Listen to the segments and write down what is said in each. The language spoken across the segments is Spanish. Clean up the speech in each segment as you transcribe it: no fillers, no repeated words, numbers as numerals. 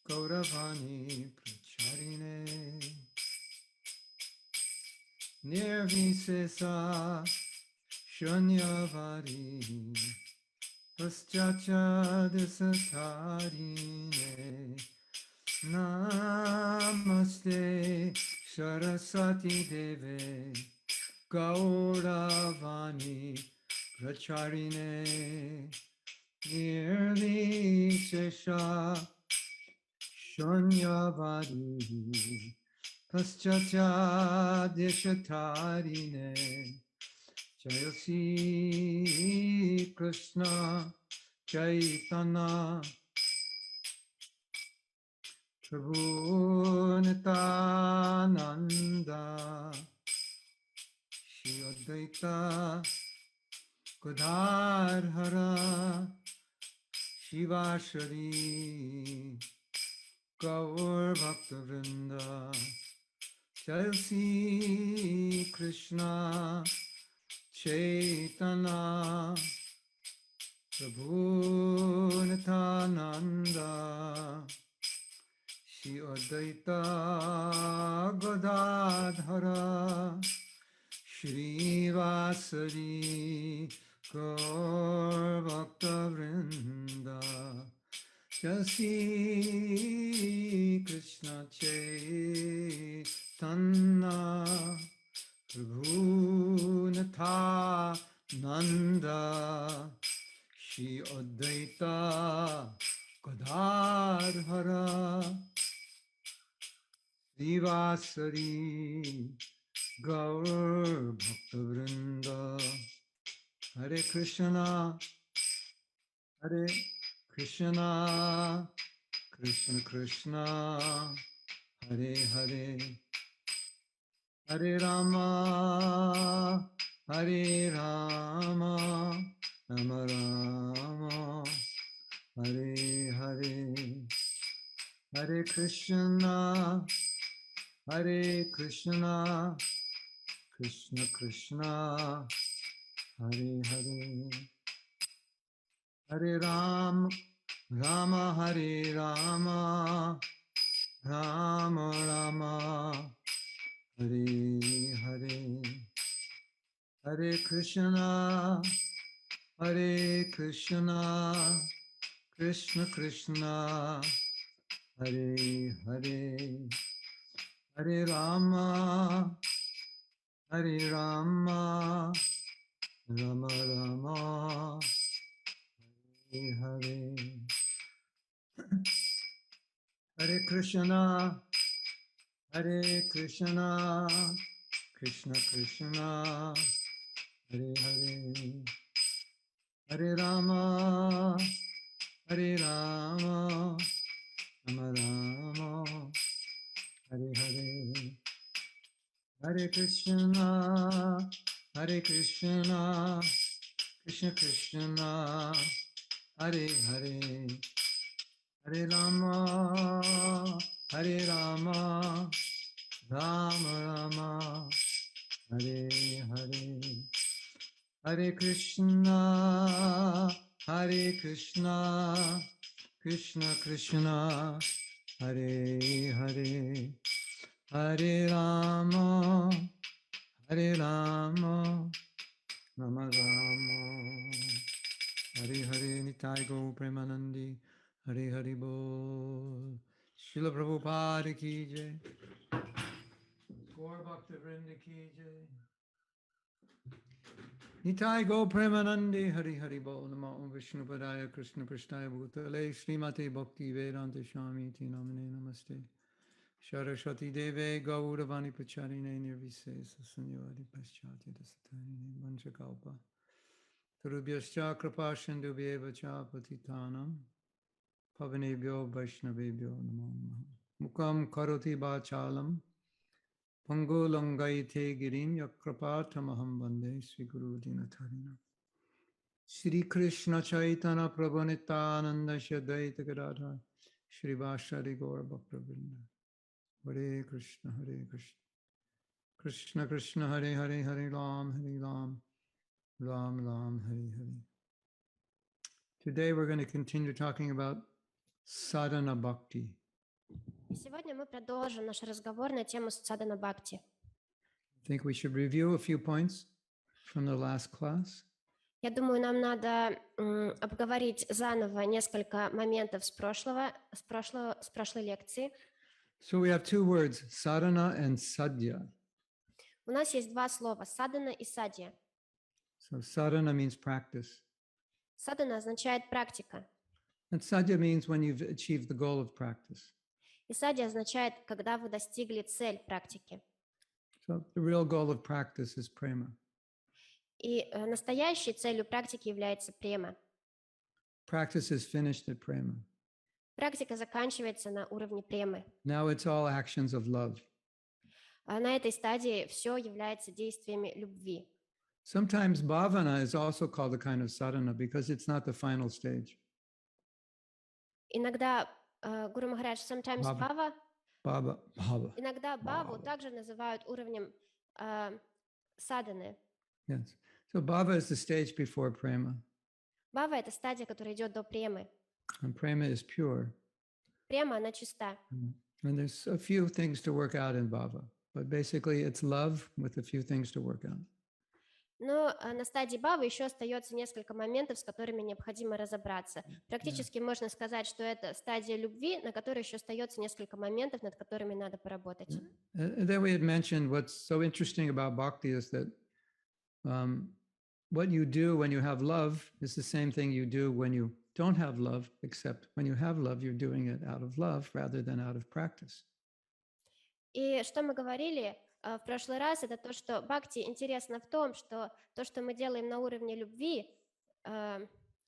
Gauravani Pracharine Nirvisesa Shunyavadi Paschacha Desatarine Namaste Saraswati Deve Gauravani Pracharine Nirvisesa Shunyavadi Paschacha Deshatarine Jayasi Krishna Chaitanya Prabhu Nityananda Shri Advaita Gadadhara Shivashari Gaur Bhaktavrinda Jayasi Krishna Chaitanya Prabhu Nityananda Shri Advaita Gadadhara Srivasari Gaur Bhaktavrinda Jasi Krishna Chaitanya Prabhu Nityananda Shri Advaita Gadadhara Srivasari Gaur Bhaktavrinda Hare Krishna Hare Krishna Krishna Krishna Hare Hare Hare Rama Hare Rama Rama Rama Hare Hare Hare Krishna Hare Krishna Krishna Krishna Hare Hare Hare Ram Rama Hare Rama Rama Rama Hare Hare Hare Krishna Hare Krishna Krishna Krishna Hare Hare Hare Rama Hare Rama Rama Rama Hare Hare Hare Krishna Hare Krishna Krishna Krishna Hare Hare Hare Rama Hare Rama Rama Rama Hare Hare Hare Krishna Hare Krishna Krishna Krishna Hare Hare Hare Rama Hare Rama Rama Rama Hare Hare Hare Krishna Hare Krishna Krishna Krishna Hare Hare Hare Rama Hare Rama Rama Rama Hare Hare Nitai Go Premanandi Hare Hare Bol Srila Prabhupada Ki Jai Gaur Bhakta Vrinda Ki Jai Nitai Go Premanandi Hare Hare Bol Namo Om Vishnu Padaya Krishna Prasthaya Bhutale Srimate Bhakti Vedanta Swami Ti Namane Namaste Saraswati Deve Gauravani Pacharine Nirvisesa Sanyavadi Paschatya Dasatarine Vanchakalpa Turubhyascha Kripa Sindhubhyeva Cha Patitanam Pavanebhyo Vaishnavebhyo Namo Namaha Mukam Karoti Bachalam Pango Langaite Girim Yakrapatamaham Vande Sri Guru Dinatharina Shri Krishna Chaitanya Prabhu Nityananda Shri Advaita Gadadhar Shri Vashari Gaura Bhaktavrinda Hare Krishna Hare Krishna Krishna Krishna Hare Hare Hare Ram Ram Ram Hare Hare. Today we're going to continue talking about sadhana bhakti, И сегодня мы продолжим наш разговор на тему садхана бхакти. I think we should review a few points from the last class. Я думаю, нам надо обговорить заново несколько моментов с прошлой лекции. So we have two words, sadhana and sadhya. У нас есть два слова садхана и садья. So sadhana means practice. Садхана означает практика. And sadhya means when you've achieved the goal of practice. И садья означает, когда вы достигли цель практики. So the real goal of practice is prema. И настоящей целью практики является према. Practice is finished at prema. Практика заканчивается на уровне премы. Now it's all actions of love. А на этой стадии все является действиями любви. Sometimes bhavana is also called a kind of sadhana because it's not the final stage. Иногда Гуру Махарадж, sometimes Bhava. иногда бхаву также называют уровнем садханы. Yes. So bhava is the stage before prema. Бхава — это стадия, которая идет до премы. And prema is pure. Према, она чиста. And there's a few things to work out in bhava, but basically it's love with a few things to work out. Но на стадии бхавы еще остается несколько моментов, с которыми необходимо разобраться. Практически можно сказать, что это стадия любви, на которой еще остается несколько моментов, над которыми надо поработать. And then we had mentioned what's so interesting about bhakti is that what you do when you have love is the same thing you do when you don't have love, except when you have love, you're doing it out of love rather than out of practice. И что мы говорили в прошлый раз, это то, что бхакти интересно в том, что то, что мы делаем на уровне любви,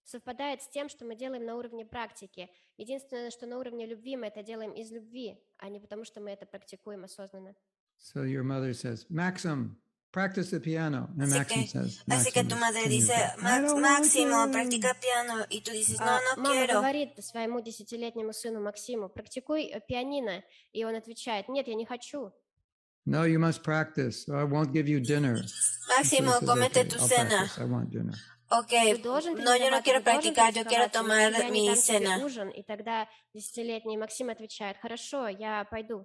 совпадает с тем, что мы делаем на уровне практики. Единственное, что на уровне любви мы это делаем из любви, а не потому, что мы это практикуем осознанно. So your mother says, Maxim, practice the piano. And Maxim says, así que tu madre dice, Máximo, practica piano. Y tú dices, no, no Мама quiero. говорит своему 10-летнему сыну Максиму, практикуй пианино. И он отвечает, нет, я не хочу. No, you must practice, or I won't give you dinner. Máximo, So he says, cómete okay, tu I'll cena. practice. I want dinner. Ok, no, yo no quiero practicar, yo quiero tomar mi cena. Ужин, и тогда 10-летний Максим отвечает, хорошо, я пойду.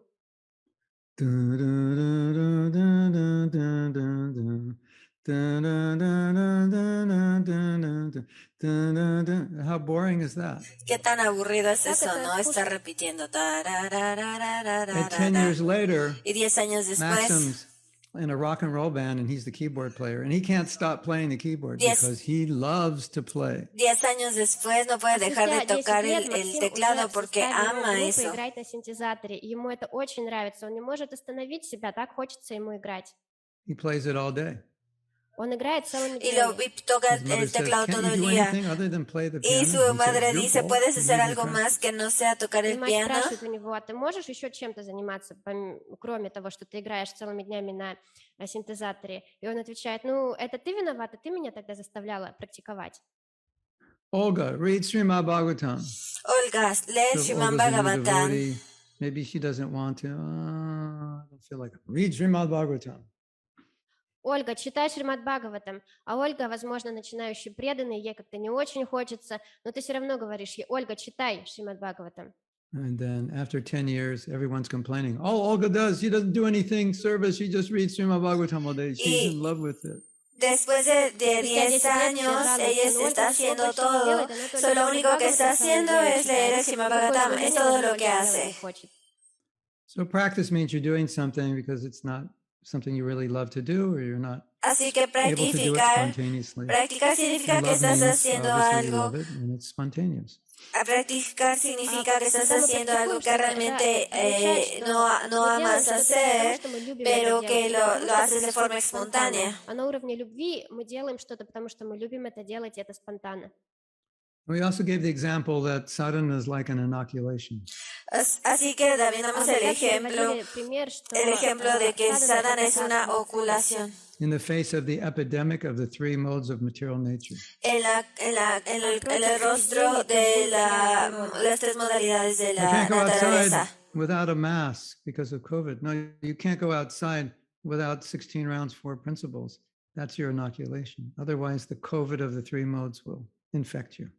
How boring is that? Qué tan aburrido es eso, ¿no? Estar repitiendo. And 10 years later, Y 10 años después, Maxim's in a rock and roll band and he's the keyboard player and he can't stop playing the keyboard because he loves to play. 10 años después no puede dejar de tocar el teclado porque ama eso. Играет на синтезаторе, ему это очень нравится, он не может остановить себя, так хочется ему играть. He plays it all day. Он играет целыми Y lo днями. toca His mother el says, teclado "Can't todo you el do día. anything other than play the Y piano?" su He madre says, dice, "Your ¿puedes fault. hacer You need algo to más que no sea tocar И el мать piano? спрашивает у него, а ты можешь еще чем-то заниматься, кроме того, что ты играешь целыми днями на синтезаторе? И он отвечает, ну, это ты виновата, ты меня тогда заставляла практиковать. Olga, read Srimad Bhagavatam. Olga, lee So Srimad Olga's a new Bhagavatam. devotee. Maybe she doesn't want to. I don't feel like it. Read Srimad Bhagavatam. Ольга, читай Шримад Бхагаватам. А Ольга, возможно, начинающий преданный, ей как-то не очень хочется, но ты все равно говоришь ей, Ольга, читай Шримад Бхагаватам. And then after 10 years, everyone's complaining. All Olga does, she doesn't do anything service. She just reads Srimad Bhagavatam all day. She's in love with it. Después de 10 años, ella está haciendo todo. So, lo único que está haciendo es leer el Srimad Bhagavatam. Es todo lo que hace. So practice means you're doing something because it's not something you really love to do, or you're not Así que able to do it spontaneously. practicar significa que Love estás means, haciendo obviously, you algo. love it, and it's spontaneous. Practicar significa que estás haciendo algo que realmente no amas hacer, pero que lo haces de forma espontánea. А на уровне любви мы делаем что-то, потому что мы любим это делать, и это спонтанно. We also gave the example that sadhana is like an inoculation. Así que también damos el ejemplo de que sadhana es una oculación. In the face of the epidemic of the three modes of material nature. En el rostro de las tres modalidades de la You can't go naturaleza. outside without a mask because of COVID. No, you can't go outside without 16 rounds, 4 principles. That's your inoculation. Otherwise, the COVID of the three modes will infect you.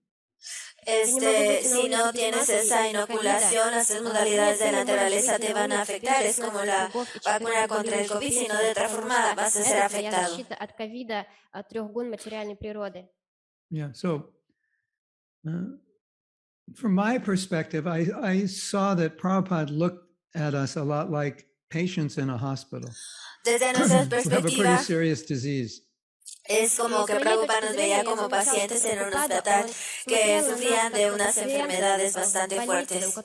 Si no tienes esa inoculación, las tres modalidades de la naturaleza te van a afectar. Es como la vacuna contra el COVID, si no de otra forma vas a ser afectado. Yeah, so from my perspective, I saw that Prabhupada looked at us a lot like patients in a hospital. Desde nuestra who have a pretty perspectiva, serious disease. es como que Prabhupada nos veía como pacientes en un hospital que sufrían de unas enfermedades bastante fuertes.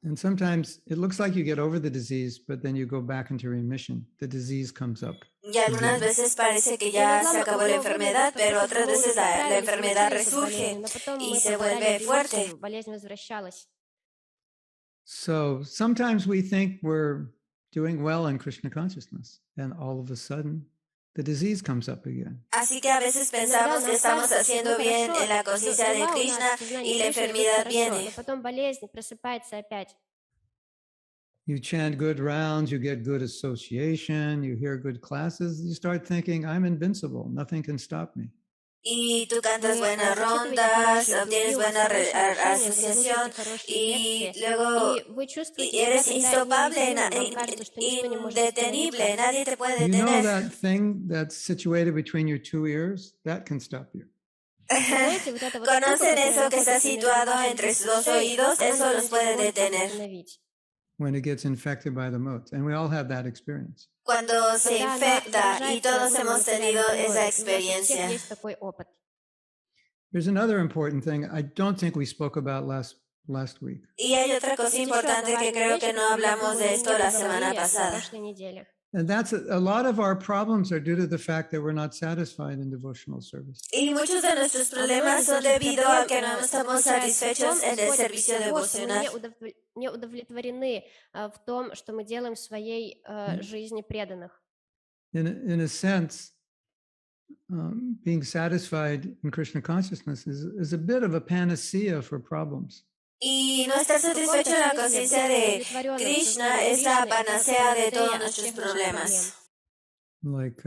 And sometimes it looks like you get over the disease, but then you go back into remission. The disease comes up. Y algunas veces parece que ya se acabó la enfermedad, pero otras veces la enfermedad resurge y se vuelve fuerte. So sometimes we think we're doing well in Krishna consciousness, and all of a sudden the disease comes up again. Así que a veces pensamos que estamos haciendo bien en la conciencia de Krishna y la enfermedad viene. You chant good rounds, you get good association, you hear good classes, you start thinking, I'm invincible, nothing can stop me. Y tú cantas buenas rondas, obtienes buena asociación y luego eres instoppable, indetenible, nadie te puede You know detener. that thing that's situated between your two ears? That can stop you. ¿Conocen eso que está situado entre sus dos oídos? Eso los puede detener. When it gets infected by the motes. And we all have that experience. Cuando se infecta, y todos hemos tenido esa experiencia. There's another important thing I don't think we spoke about last week. Y hay otra cosa importante que creo que no hablamos de esto la semana pasada. And that's a lot of our problems are due to the fact that we're not satisfied in devotional service. Y muchos de nuestros problemas son debido a que no estamos satisfechos en el servicio devocional. Не удовлетворены в том, что мы делаем в своей жизни преданных. In a sense, being satisfied in Krishna consciousness is a bit of a panacea for problems. Y no estar satisfecho en la conciencia de Krishna es la panacea de todos nuestros problemas. Like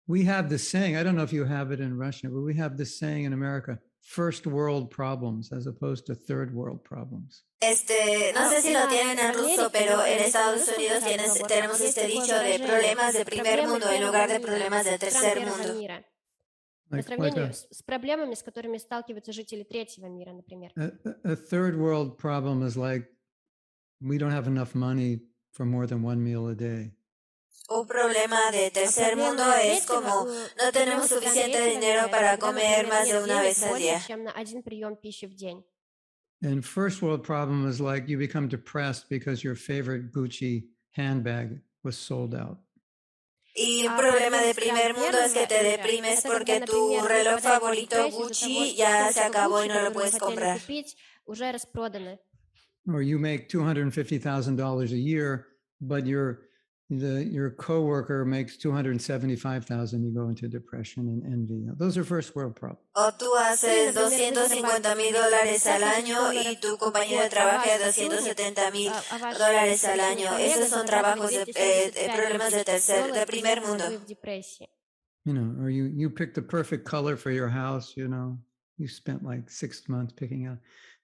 we have this saying, I don't know if you have it in Russian, but we have this saying in America, first world problems as opposed to third world problems. No sé si lo tienen en ruso, pero en Estados Unidos tenemos este dicho de problemas de primer mundo en lugar de problemas de tercer mundo. По сравнению с проблемами, с которыми сталкиваются жители третьего мира, например. A third world problem is like we don't have enough money for more than one meal a day. Un problema de tercer mundo es como no tenemos suficiente dinero para comer más de una vez al día. And first world problem is like you become depressed because your favorite Gucci handbag was sold out. Y un problema de primer mundo es que te deprimes porque tu reloj favorito Gucci ya se acabó y no lo puedes comprar. Or you make $250,000 a year, but your coworker makes $275,000. You go into depression and envy. Those are first world problems. O tú haces $250,000 al año y tu compañero de trabajo hace $270,000 al año. Esos son trabajos problemas de primer mundo. You know, or you picked the perfect color for your house. You know, you spent like 6 months picking out.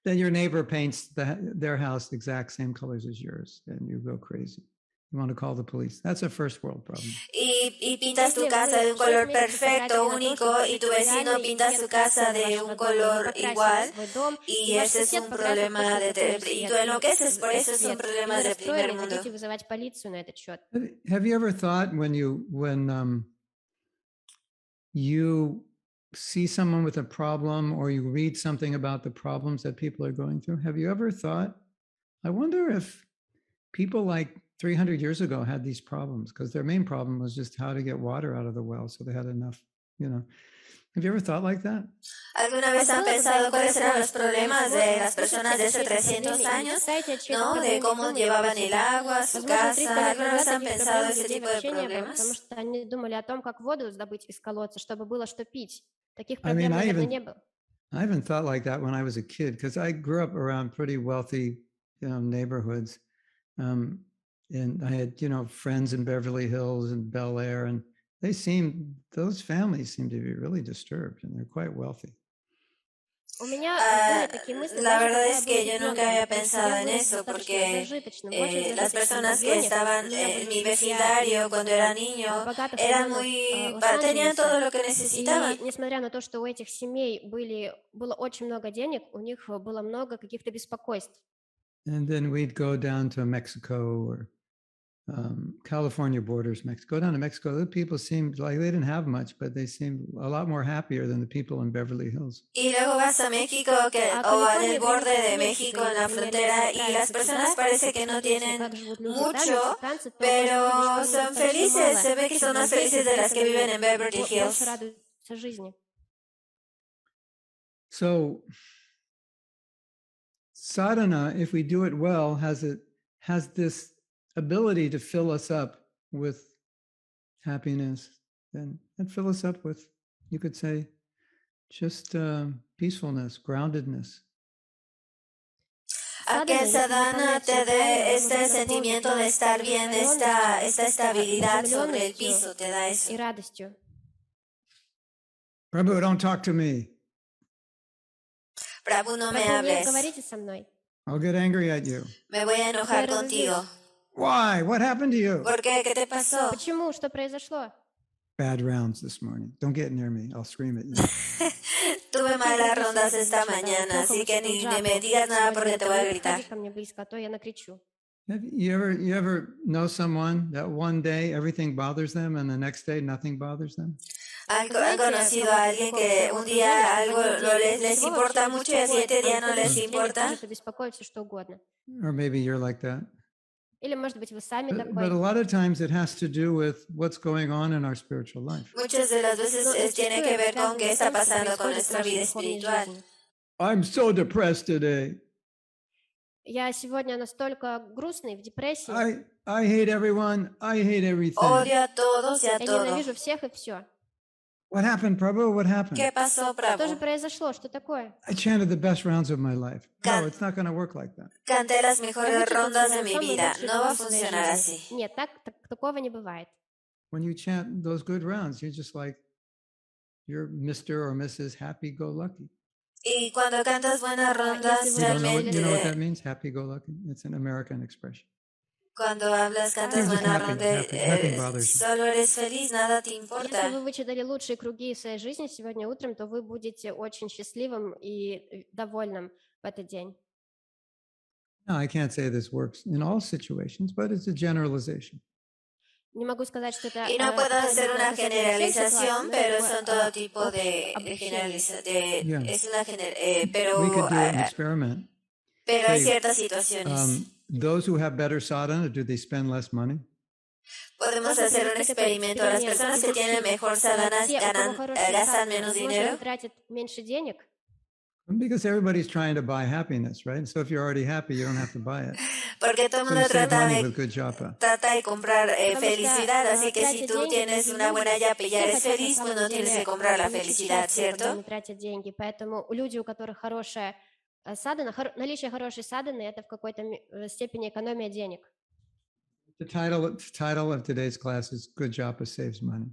Then your neighbor paints their house the exact same colors as yours, and you go crazy. You want to call the police. That's a first world problem. Y pintas tu casa de un color perfecto, único, y tu vecino pinta su casa de un color igual, y ese es un problema y tú enloqueces, por eso es un problema de primer mundo. Have you ever thought when you see someone with a problem or you read something about the problems that people are going through, have you ever thought, I wonder if people like 300 years ago had these problems, because their main problem was just how to get water out of the well, so they had enough, you know. Have you ever thought like that? ¿Alguna vez han pensado cuáles eran los problemas de las personas de hace 300 años? ¿No? De cómo llevaban el agua a su casa. ¿Alguna vez han pensado ese tipo de problemas? Потому что они думали о том, как воду добыть из колодца, чтобы было что пить. Таких I mean, проблем, наверное, не было. I even thought like that when I was a kid, because I grew up around pretty wealthy, you know, neighborhoods. And I had, you know, friends in Beverly Hills and Bel Air, and those families seem to be really disturbed, and they're quite wealthy. У меня были такие мысли, La даже verdad когда я es была que yo nunca había ребенком, потому что pensado я en выросла eso, достаточно porque зажиточным, в очень las зажиточном personas que районе. estaban У меня en были mi друзья vecindario из cuando era niño богатых eran районов muy, tenían Лос-Анджелеса. todo lo que И necesitaban. несмотря на то, что у этих семей было очень много денег, у них было много каких-то беспокойств. And then we'd go down to Mexico or California borders, Mexico. Go down to Mexico. The people seemed like they didn't have much, but they seemed a lot more happier than the people in Beverly Hills. Y luego vas a México o en el borde de México, en la frontera, y las personas parece que no tienen mucho, pero son felices. Se ve que son más felices de las que viven en Beverly Hills. So sadhana, if we do it well, has this ability to fill us up with happiness and fill us up with, you could say, just peacefulness, groundedness. A que Sadhana te dé este sentimiento de estar bien, esta estabilidad sobre el piso, te da eso. Prabhu, don't talk to me. Prabhu, no me hables. I'll get angry at you. Me voy a enojar contigo. Why? What happened to you? ¿Por qué? ¿Qué te pasó? Почему? Что произошло? Bad rounds this morning. Don't get near me. I'll scream at you. Tuve malas rondas esta mañana, así que ni me digas nada porque te voy a gritar. You ever know someone that one day everything bothers them and the next day nothing bothers them? ¿Han conocido a alguien que un día algo les importa mucho y al siguiente día no les importa? Or maybe you're like that. Или, может быть, вы сами такой. But a lot of times it has to do with what's going on in our spiritual life. Muchas de las veces tiene que ver con qué está pasando con nuestra vida espiritual. I'm so depressed today. Я сегодня настолько грустный, в депрессии. I hate everyone. I hate everything. Odio a todos y a Я todo. ненавижу всех и все. What happened, Prabhu? What happened? ¿Qué pasó, Что же Prabhu? произошло? Что такое? I chanted the best rounds of my life. No, it's not going to work like that. Canté las mejores rondas de mi vida. No va a funcionar así. Нет, такого не бывает. When you chant those good rounds, you're just like, you're Mr. or Mrs. Happy-Go-Lucky. Y cuando cantas buenas rondas, You know what that realmente, means? Happy-Go-Lucky? It's an American expression. cuando hablas, cantas You're just buenas nothing rondas, bothers you. solo eres feliz, nada te Если importa. вы вычитали лучшие круги своей жизни сегодня утром, то вы будете очень счастливым и довольным в этот день. No, I can't say this works in all situations, but it's a generalization. Не могу сказать, что это Y no puedo hacer una касается всех generalización, ситуаций, pero но son такое, todo tipo de обобщение. generalización. Es una We pero could do an experiment. hay Say, ciertas situaciones. those who have better sadhana, do they spend less money? Podemos hacer un experimento. Las personas que tienen mejor sadhana gastan menos dinero. Тратят меньше денег. Because everybody's trying to buy happiness, right? So if you're already happy, you don't have to buy it. Porque todo el So you mundo save money with good japa. trata de comprar felicidad, así que si tú tienes una buena yapa y ya eres feliz, pues no tienes que comprar la felicidad, ¿cierto? Не тратят деньги, поэтому люди, у которых хорошая садхана, наличие хорошей садханы, это в какой-то степени экономия денег. The title of today's class is Good Japa Saves Money.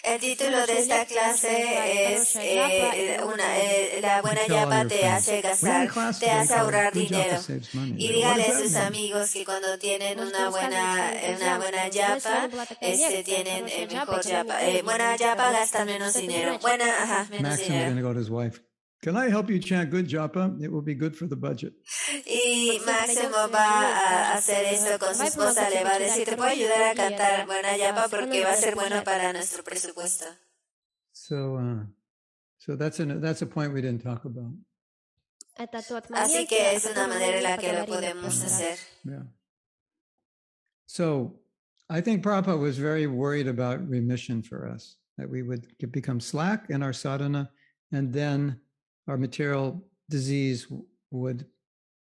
El título de esta clase es la buena yapa te hace gastar, te hace ahorrar dinero. Y dígale a sus amigos que cuando tienen una buena yapa, tienen mejor yapa. Buena yapa gastan menos dinero. Menos Maxim is dinero. going to go to his wife. Can I help you chant good japa? It will be good for the budget. Y Máximo va a hacer esto con su esposa, le va a decir, te puedo ayudar a cantar buena yapa porque va a ser bueno para nuestro presupuesto. So that's a point we didn't talk about. Это тот Así момент, que о es una котором мы manera en не la que lo поговорили в podemos прошлый раз. hacer. Yeah. So I think Prabhupada was very worried about remission for us, that we would become slack in our sadhana, and then our material disease would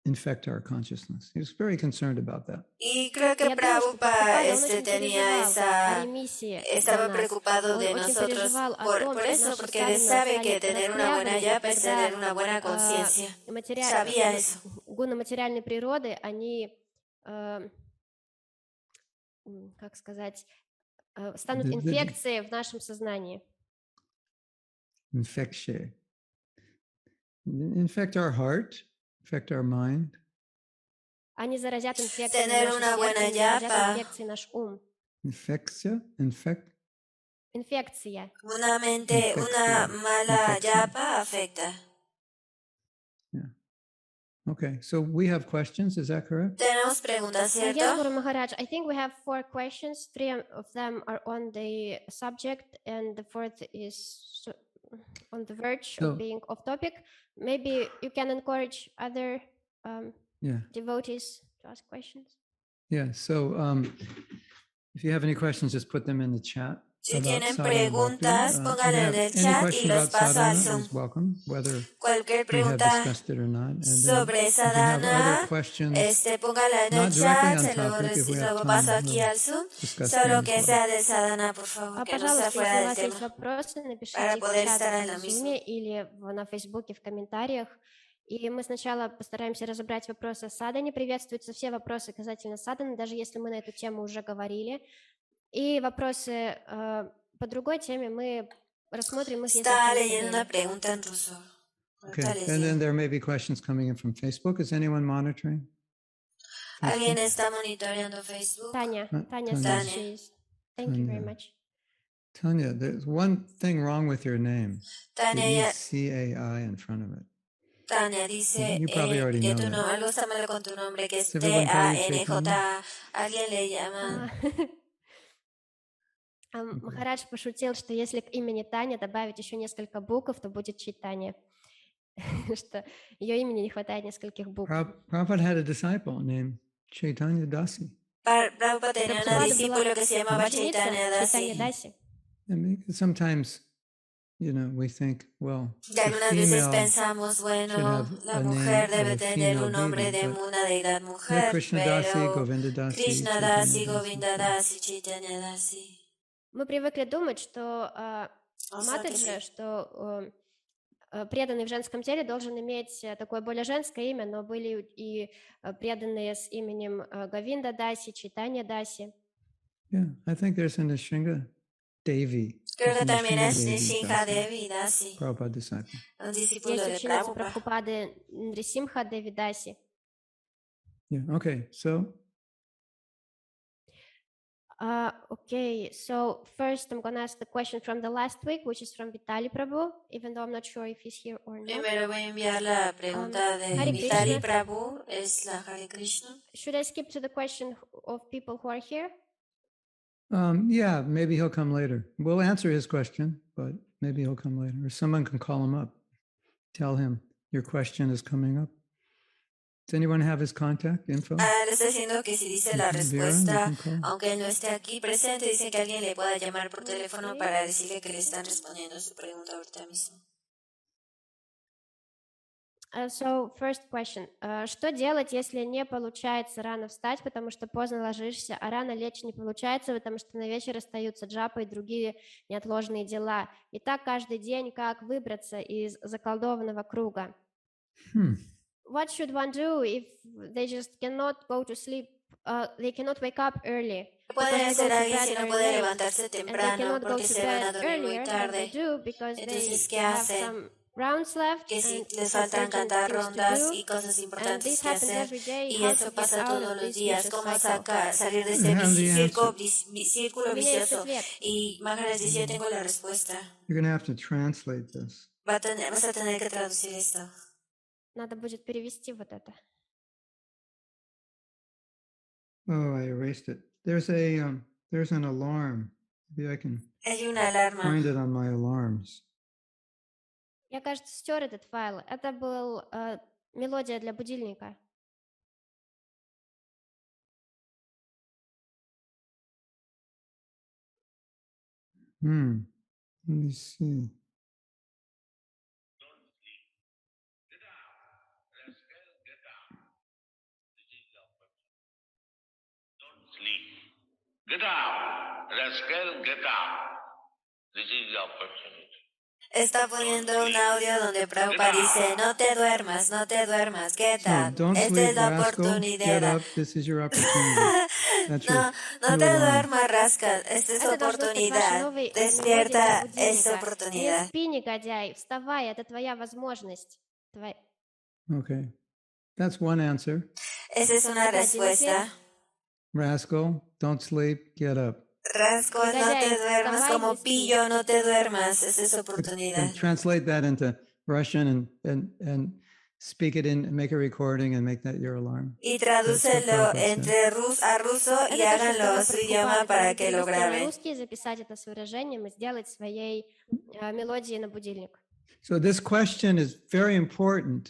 infect our consciousness. He was very concerned about that. Y creo que Я думаю, что Prabhupada Prabhupada, он очень tenía переживал о ремиссии estaba для нас. preocupado Он de очень nosotros переживал о por том, что eso, наши porque él садханы sabe que станет tener una buena расслабленными, yapa es tener una buena conciencia. Sabía eso. Гуны материальной природы, они, как сказать, станут инфекцией в нашем сознании. Infection. Infect our heart, infect our mind. Они заразят инфекцией Tener наше una buena сердце, они заразят llapa. инфекцией наш ум. Infectia? Инфекция. Una mente, una mala llapa afecta. Yeah. Okay, so we have questions, is that correct? Tenemos preguntas, Yes, ¿cierto? Guru Maharaj, I think we have 4 questions. 3 of them are on the subject, and the 4th is on the verge of being off topic. Maybe you can encourage other devotees to ask questions. Yeah, so if you have any questions, just put them in the chat. Si tienen preguntas, pónganlo en el chat y los paso al Zoom. Cualquier pregunta sobre Sadhana, póngala en el chat, se luego paso aquí al Zoom. Solo que sea de Sadhana, por favor, que no sea fuera del tema, para poder estar en la misma. Или на Фейсбуке в комментариях. И мы сначала постараемся разобрать вопросы о садхане. Приветствуются все вопросы касательно садханы, даже если мы на эту тему уже говорили. И вопросы по другой теме мы рассмотрим их. Está leyendo una pregunta en ruso. Okay, and then there may be questions coming in from Facebook. Is anyone monitoring? ¿Alguien está monitoreando Facebook? Tanya says, thank you very much. Tanya, there's one thing wrong with your name. Tanya, C-A-I in front of it. Tanya dice que tu nombre, algo está mal con tu nombre, que es T-A-N-J. ¿Alguien le llama? Махарадж пошутил, что если к имени Таня добавить еще несколько букв, то будет Чайтанья. Что ее имени не хватает нескольких букв. Prabhupada had a disciple named Chaitanya Dasi. Prabhupada tenía una discípula que se llamaba Chaitanya Dasi. Sometimes, we think, well, y algunas veces pensamos, bueno, la mujer debe tener un nombre de una deidad mujer, Krishna Dasi, Govinda Dasi, Chaitanya Dasi. Мы привыкли думать, что Матаджи, что преданный в женском теле должен иметь такое более женское имя, но были и преданные с именем Говинда Даси, Чайтанья Даси. Yeah, I think there's a Nrsimha Devi. Creo que también es Nrsimha Devi Dasi. Prabhupada disciple. Un discípulo de ученица Прабхупады Нрисимха Деви Даси. Yeah, okay, so. Okay, so first I'm going to ask the question from the last week, which is from Vitali Prabhu, even though I'm not sure if he's here or not. Primero voy a enviar la pregunta de Vitali Prabhu, es la Hare Krishna. Should I skip to the question of people who are here? Yeah, maybe he'll come later. We'll answer his question, but maybe he'll come later. Or someone can call him up. Tell him your question is coming up. Does anyone have his contact info? Le está diciendo que si dice la respuesta, aunque él no esté aquí presente, dice que alguien le pueda llamar por teléfono para decirle que le están respondiendo su pregunta ahorita mismo. So, first question. Что делать, если не получается рано встать, потому что поздно ложишься, а рано лечь не получается, потому что на вечер остаются джапы и другие неотложные дела? И так каждый день, как выбраться из заколдованного круга? What should one do if they just cannot go to sleep, they cannot wake up early? Puede hacer alguien si no puede levantarse temprano porque se van a dormir muy tarde. Entonces, ¿qué hacen? Que si les faltan cantar rondas y cosas importantes que hacer, y eso pasa todos los días, ¿cómo salir de ese círculo vicioso? Y Maharaj dice, yo tengo la respuesta. You're going to have to translate this. Vas a tener que traducir esto. Надо будет перевести вот это. Oh, I erased it. There's an alarm. Maybe I can find it on my alarms. Я, кажется, стер этот файл. Это был мелодия для будильника. Let me see. Get up, rascal, get up. This is the opportunity. Está poniendo un audio donde Prabhupada dice, no te duermas, get up. Esta es la oportunidad. Get up, this is your opportunity. That's No, no new te alarm. duermas, Rascal. Esta es Это должно стать вашей oportunidad. новой Despierta, мелодией для es будильника. Не oportunidad. спи, негодяй, вставай, это твоя возможность. Okay, that's one answer. Esa es una respuesta. Rascal, don't sleep, get up. Rascal, no te duermas, como pillo, no te duermas. Esa es oportunidad. And translate that into Russian and speak it in, make a recording and make that your alarm. Y tradúcelo entre a ruso y háganlo su idioma para que lo graben. Русский записать это с выражением и сделать своей мелодией на будильник. So this question is very important.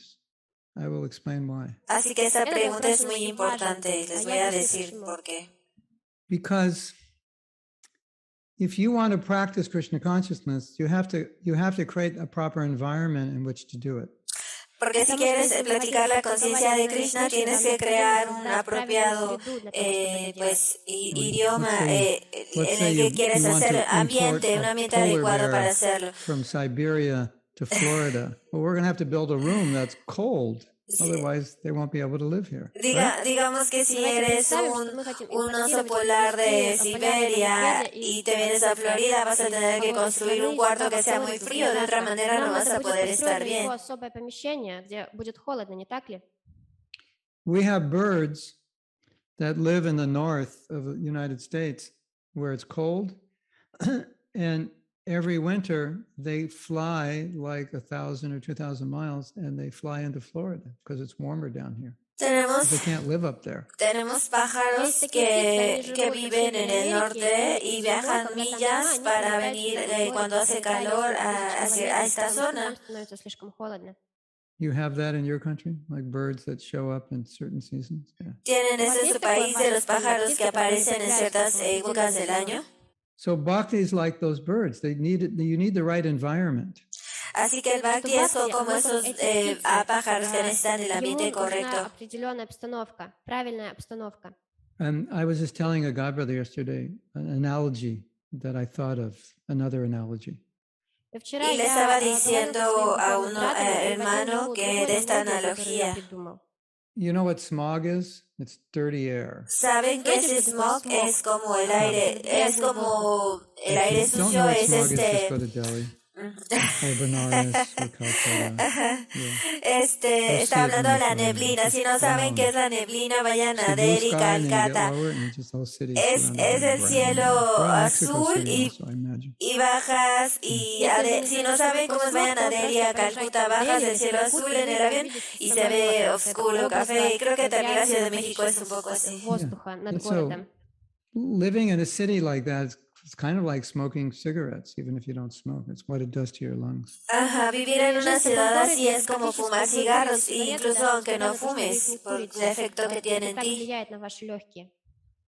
I will explain why. Así que esa pregunta es muy importante y les voy a decir por qué. Because if you want to practice Krishna consciousness, you have to create a proper environment in which to do it. Porque si quieres practicar la conciencia de Krishna, tienes que crear un apropiado idioma en el que quieres hacer ambiente, un ambiente adecuado para hacerlo. From Siberia to Florida. Well, we're going to have to build a room that's cold. Otherwise, they won't be able to live here. Digamos que si eres un oso polar de Siberia y te vienes a Florida, vas a tener que construir un cuarto que sea muy frío, de otra manera no vas a poder estar bien. We have birds that live in the north of the United States where it's cold, and every winter they fly like 1,000 or 2,000 miles and they fly into Florida because it's warmer down here. They can't live up there. Tenemos pájaros que viven en el norte y viajan millas para venir cuando hace calor a esta zona. You have that in your country, like birds that show up in certain seasons? Yeah. ¿Tienen eso en su país de los pájaros que aparecen en ciertas épocas del año? So bhakti is like those birds. You need the right environment. Así que el bhakti es como esos pájaros que necesitan el ambiente correcto. And I was just telling a godbrother yesterday an analogy that I thought of, another analogy. Y le estaba diciendo a un hermano que de esta analogía. You know what smog is? It's dirty air. ¿Saben qué es smog? Es como el aire, sucio, es just go to Delhi. Está hablando de la neblina. Si no saben qué es la neblina, vayan a Delhi, Calcata. Es el cielo azul y bajas y si no saben cómo es, vayan a Delhi, a Calcuta, bajas el cielo azul en el avión y se ve oscuro, café. Y creo que también la Ciudad de México es un poco así. So, living in a city like that, it's kind of like smoking cigarettes, even if you don't smoke. It's what it does to your lungs. Ajá, vivir en una ciudad así es como fumar cigarros, incluso aunque no fumes, por el efecto que tiene en ti.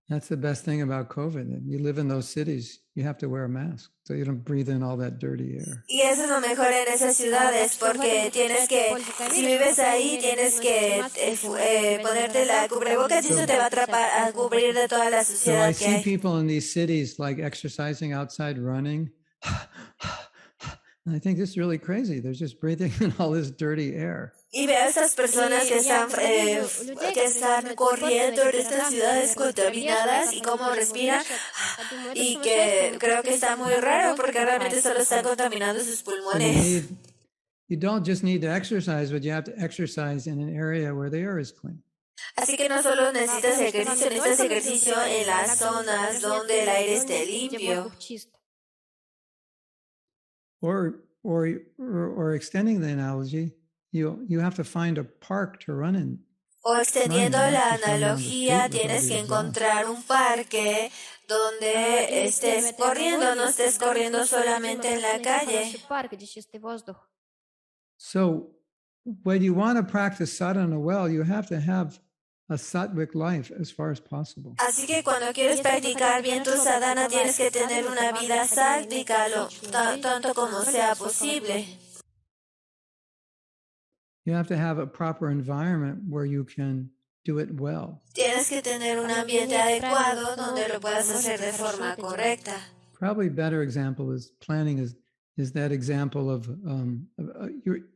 That's the best thing about COVID. That you live in those cities, you have to wear a mask, so you don't breathe in all that dirty air. Y eso es lo mejor en esas ciudades, porque si vives ahí, tienes que ponerte la cubrebocas y eso te va a cubrir de toda la suciedad que hay. So I see people in these cities like exercising outside, running. And I think this is really crazy. They're just breathing in all this dirty air. Y veo a estas personas que están corriendo en estas ciudades contaminadas y cómo respiran, y que creo que está muy raro porque realmente solo están contaminando sus pulmones. You don't just need to exercise, but you have to exercise in an area where the air is clean. Así que no solo necesitas ejercicio en las zonas donde el aire esté limpio. Or extending the analogy, you have to find a park to run in. O extendiendo la analogía, tienes que encontrar un parque donde estés corriendo, no estés corriendo solamente en la calle. So, when you want to practice sadhana well, you have to have a sattvic life as far as possible. Así que cuando quieres practicar bien tu sadhana, tienes que tener una vida sátvica tanto como sea posible. You have to have a proper environment where you can do it well. Tienes que tener un ambiente adecuado donde lo puedas hacer de forma correcta. Probably better example is planting is that example of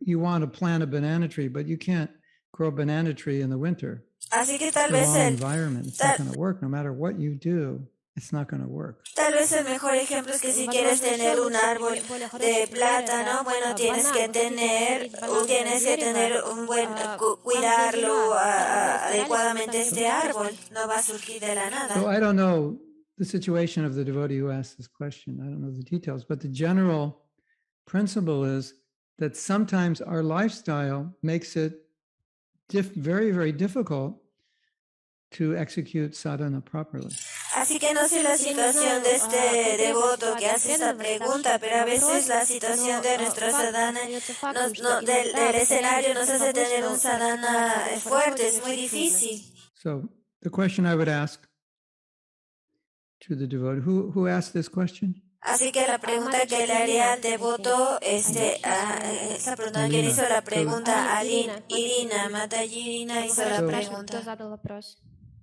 you want to plant a banana tree, but you can't grow a banana tree in the winter. Así que tal the vez wrong el environment. It's not going to work. No matter what you do, it's not going to work. Tal vez el mejor ejemplo es que si quieres tener un árbol de plátano, bueno, tienes que tener un buen, cuidarlo adecuadamente este árbol, no va a surgir de la nada. So I don't know the situation of the devotee who asked this question. I don't know the details, but the general principle is that sometimes our lifestyle makes it very, very difficult to execute sadhana properly. Así que no sé la situación de este devoto que hace esta pregunta, pero a veces la situación de nuestro sadhana, del escenario nos hace tener un sadhana fuerte, es muy difícil. So the question I would ask to the devotee, who asked this question? Así que la pregunta que le haría al devoto, esa persona que hizo la pregunta, Irina, Mataji Irina hizo la pregunta.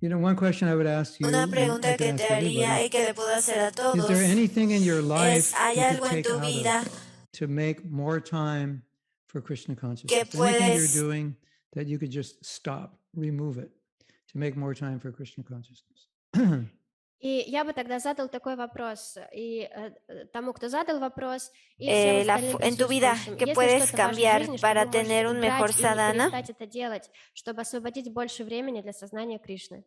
You know, one question I would ask you, Una pregunta que te haría y que le puedo hacer a todos, is there anything in your life ¿hay you algo could en take tu out vida of to make more time for Krishna que consciousness? Anything puedes you're doing that you could just stop, remove it, to make more time for Krishna consciousness? И я бы тогда задал такой вопрос и тому, кто задал вопрос, и всем остальным en tu vida присутствующим. que Есть ли puedes что-то в вашей cambiar жизни, что para вы можете tener un mejor убрать или sadhana? перестать это делать, чтобы освободить больше времени для сознания Кришны?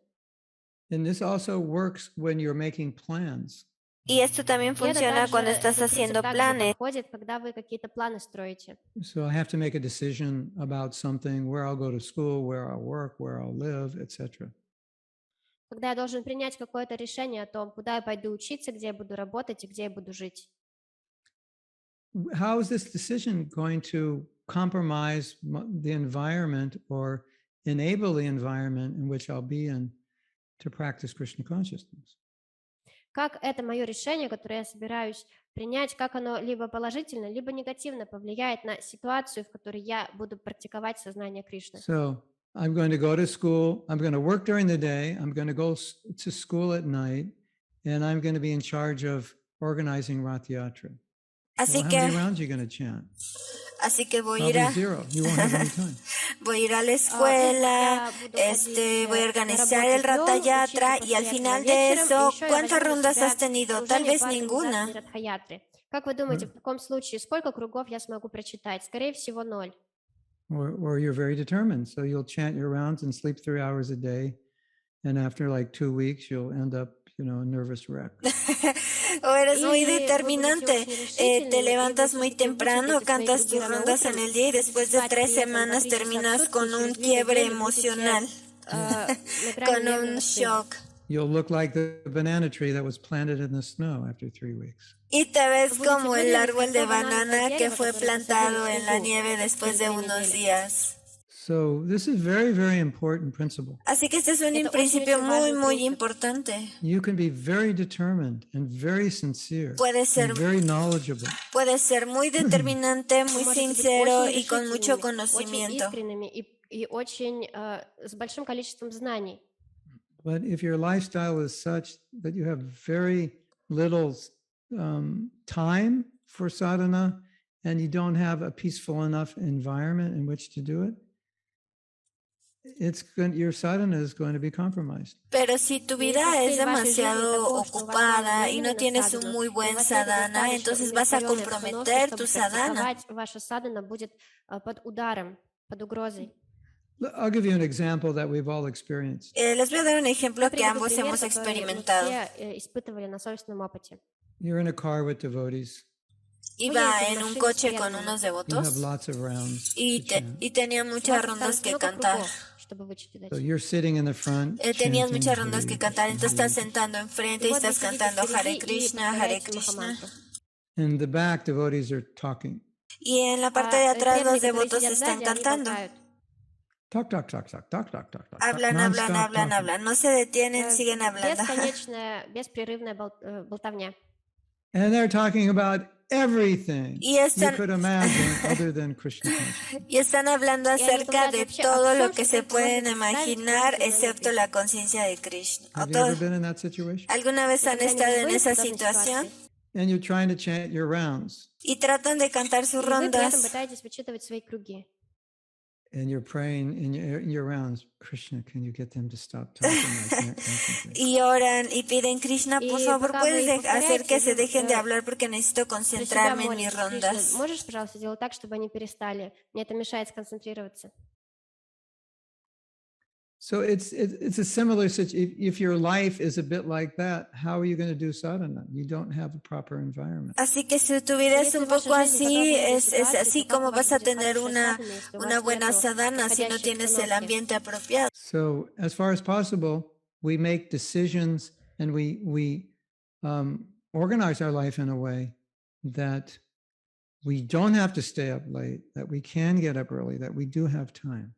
And this also works when you're making plans. Y esto también funciona cuando estás haciendo planes. Подходит, когда вы какие-то планы строите. So I have to make a decision about something, where I'll go to school, where I'll work, where I'll live, etc. Когда я должен принять какое-то решение о том, куда я пойду учиться, где я буду работать и где я буду жить. How is this decision going to compromise the environment or enable the environment in which I'll be in to practice Krishna consciousness? Как это мое решение, которое я собираюсь принять, как оно либо положительно, либо негативно повлияет на ситуацию, в которой я буду практиковать сознание Кришны. So I'm going to go to school. I'm going to work during the day. I'm going to go to school at night, and I'm going to be in charge of organizing Rath Yatra. Así Well, how que, many rounds are you going to chant? así que voy a Probably ir a, zero. You won't have any time. voy a ir a la escuela, voy a organizar el Ratha Yatra y al final de eso, ¿cuántas rondas has tenido? Tal vez ninguna. Как вы думаете, в таком случае сколько кругов я смогу прочитать? Скорее всего, 0. Or you're very determined. So you'll chant your rounds and sleep 3 hours a day. And after like 2 weeks, you'll end up, a nervous wreck. O eres muy determinante, te levantas muy temprano, cantas tus rondas en el día y después de 3 semanas terminas con un quiebre emocional, con un shock. You'll look like the banana tree that was planted in the snow after 3 weeks. Y te ves como el árbol de banana que fue plantado en la nieve después de unos días. So this is very, very important principle. Así que este es un principio muy, muy importante. You can be very determined and very sincere Puedes ser, and very knowledgeable. Puedes ser muy determinante, muy sincero y con mucho conocimiento. И очень с большим количеством знаний. But if your lifestyle is such that you have very little time for sadhana and you don't have a peaceful enough environment in which to do it, your sadhana is going to be compromised. Pero si tu vida es demasiado ocupada y no tienes un muy buen sadhana, entonces vas a comprometer tu sadhana. Ваша садхана будет под ударом, под угрозой. I'll give you an example that we've all experienced. Les voy a dar un ejemplo que ambos hemos experimentado. You're in a car with devotees. Iba en un coche con unos You have devotos lots of rounds. y tenía muchas rondas que cantar. So you're sitting in the front. Tenías chanting muchas rondas que Hare cantar, entonces estás Krishna. sentando enfrente y estás cantando Hare Krishna, Hare Krishna. In the back, devotees are talking. Y en la parte de atrás los devotos están cantando. Talk, talk, talk, talk, talk, talk, talk, talk. Hablan, Non-stop hablan, hablan, talking. hablan. No se detienen, siguen hablando. Бесконечная, беспрерывная болтовня. And they're talking about everything Y you están, could imagine other than Krishna consciousness. y están hablando acerca de todo lo que se pueden imaginar excepto la conciencia de Krishna. Have you ever been in that situation? ¿Alguna vez han estado en esa situación? And you're trying to chant your rounds. Y tratan de cantar sus И вы при этом rondas. пытаетесь вычитывать свои круги. And you're praying in your rounds, Krishna, can you get them to stop talking? I can't concentrate. Y oran y piden, Krishna, por И favor, пока puedes вы hacer que se повторяете, dejen de hablar porque necesito про себя concentrarme en mis молитесь, Кришна, rondas. можешь, пожалуйста, сделать так, чтобы они перестали? Мне это мешает сконцентрироваться. So it's a similar situation. If your life is a bit like that, how are you going to do sadhana? You don't have a proper environment. Así que si tu vida es un poco así, es así como vas a tener una buena sadhana si no tienes el ambiente apropiado. So as far as possible, we make decisions and we organize our life in a way that we don't have to stay up late, that we can get up early, that we do have time.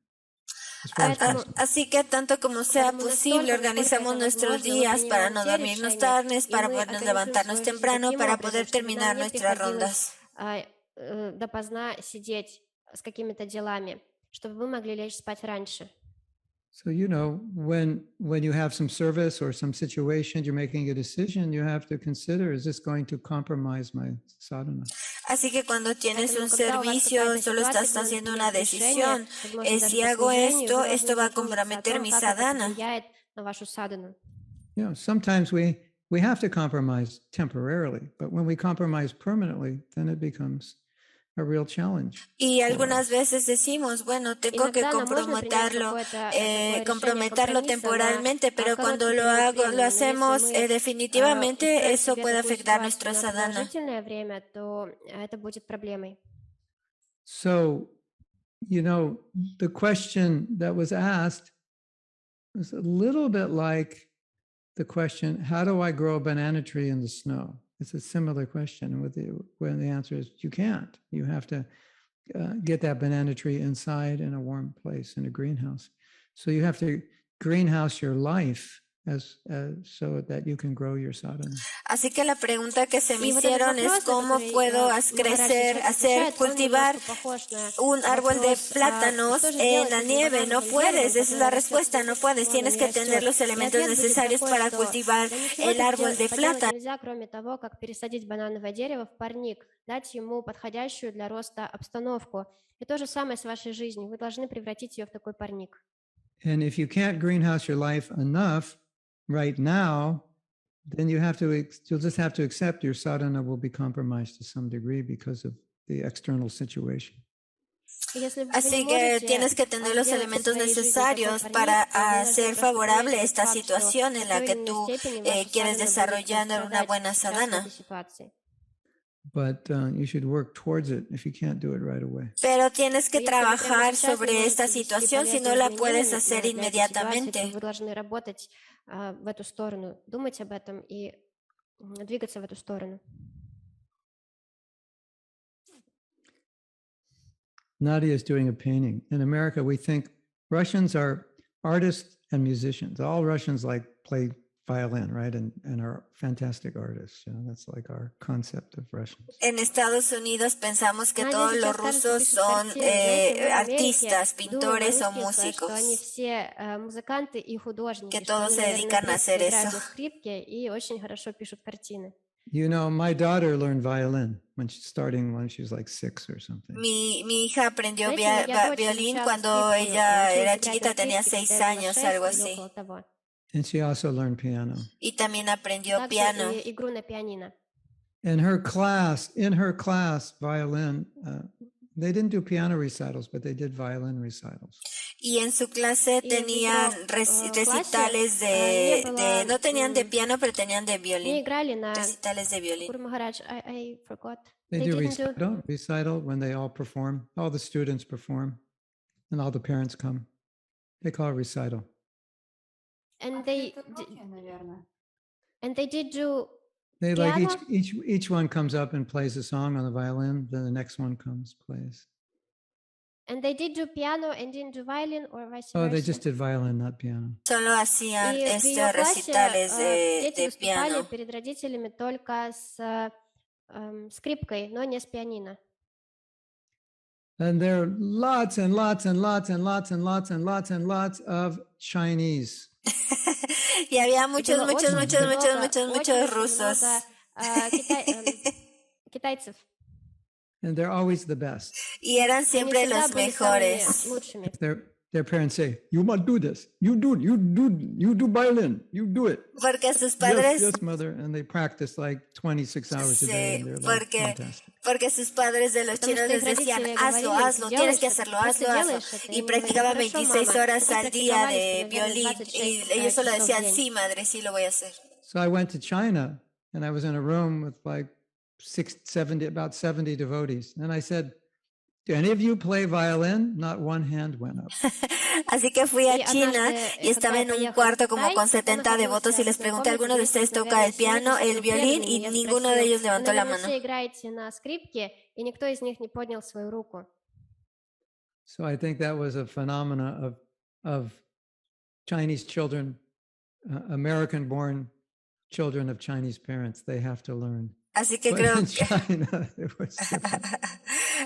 Así que tanto como sea posible, organizamos nuestros días para no dormirnos tarde, para podernos levantarnos temprano, para poder terminar nuestras rondas. Допоздна сидеть с какими-то делами, чтобы вы могли лечь спать раньше. So, you know, when you have some service or some situation, you're making a decision, you have to consider, is this going to compromise my sadhana? Así que cuando tienes un servicio, solo estás haciendo una decisión. Si hago esto, esto va a comprometer mi sadhana. You know, sometimes we have to compromise temporarily, but when we compromise permanently, then it becomes a real challenge. Y algunas veces decimos, bueno, tengo que comprometerlo temporalmente, pero cuando lo hacemos definitivamente, eso puede afectar nuestra sadhana. So, you know, the question that was asked was a little bit like the question, how do I grow a banana tree in the snow? It's a similar question when the answer is you can't. You have to get that banana tree inside in a warm place in a greenhouse. So you have to greenhouse your life so that you can grow your sadhana. Así que la pregunta que se me hicieron es cómo puedo cultivar un árbol de plátanos en la nieve. No puedes, esa es la respuesta, no puedes. Tienes que tener los elementos necesarios para cultivar el árbol de plátano. Нельзя, кроме того, как пересадить банановое дерево в парник, дать ему подходящую для роста обстановку. И то же самое с вашей жизнью. Вы должны превратить ее в такой парник. And if you can't greenhouse your life enough right now, then you'll just have to accept your sadhana will be compromised to some degree because of the external situation. Así que tienes que tener los elementos necesarios para hacer favorable esta situación en la que tú quieres desarrollar una buena sadhana. But you should work towards it if you can't do it right away. Pero tienes que trabajar sobre esta situación si no la puedes hacer inmediatamente. Вы должны работать в эту сторону, думать об этом и двигаться в эту сторону. Nadia is doing a painting. In America, we think Russians are artists and musicians. All Russians play violin, right? And are fantastic artists. You know, that's like our concept of Russians. En Estados Unidos pensamos que todos los rusos son artistas, pintores o músicos. Que todos se dedican a hacer eso. You know, my daughter learned violin when she was like 6 or something. Mi hija aprendió violín cuando ella era chiquita, tenía 6 años, algo así. And she also learned piano. Y también aprendió piano. In her class, violin, they didn't do piano recitals, but they did violin recitals. Y en su clase tenían recitales no tenían de piano, pero tenían de violín. Recitales de violín. They do recital when they all perform, all the students perform, and all the parents come. They call it recital. And they did do. They like each one comes up and plays a song on the violin. Then the next one plays. And they did do piano and didn't do violin, or vice versa. Oh, they just did violin, not piano. Solo hacían recitales de piano. Перед родителями только с скрипкой, но не с пианино. And there are lots and lots and lots and lots and lots and lots and lots of Chinese. Y había muchos rusos. Китайцев. And they're always the best. Y eran Они siempre всегда los были самыми mejores. лучшими. Their parents say, you must do this. You do violin. You do it. Porque sus padres, Yes, mother. And they practice like 26 hours a day. sí, And they're like fantastic. porque sus padres de los Потому chinos что les их decían, родители hazlo, говорили, hazlo, делаешь tienes que это, hacerlo, просто hazlo, hazlo. делаешь это. Y И они говорили, practicaban хорошо, 26 мама. horas И al día практиковались, de наверное, violín. 26 Y ellos solo часов в decían, день. sí, madre, sí lo voy a hacer. So I went to China and I was in a room with like about 70 devotees. And I said, do any of you play violin? Not one hand went up. Así que fui a Y China однажды, y estaba когда я en un поехала в cuarto como Китай, con я 70 devotos находился y в les одной pregunté, комнате ¿alguno de вместе ustedes с, toca наверное, el piano, 70 el violín? Y преданными. Я ninguno de спросила, ellos вы, levantó la наверное, mano. все играете на скрипке, и никто из них не поднял свою руку. So I think that was a phenomena of Chinese children, American-born children of Chinese parents. They have to learn. Así que But creo in que China, it was different.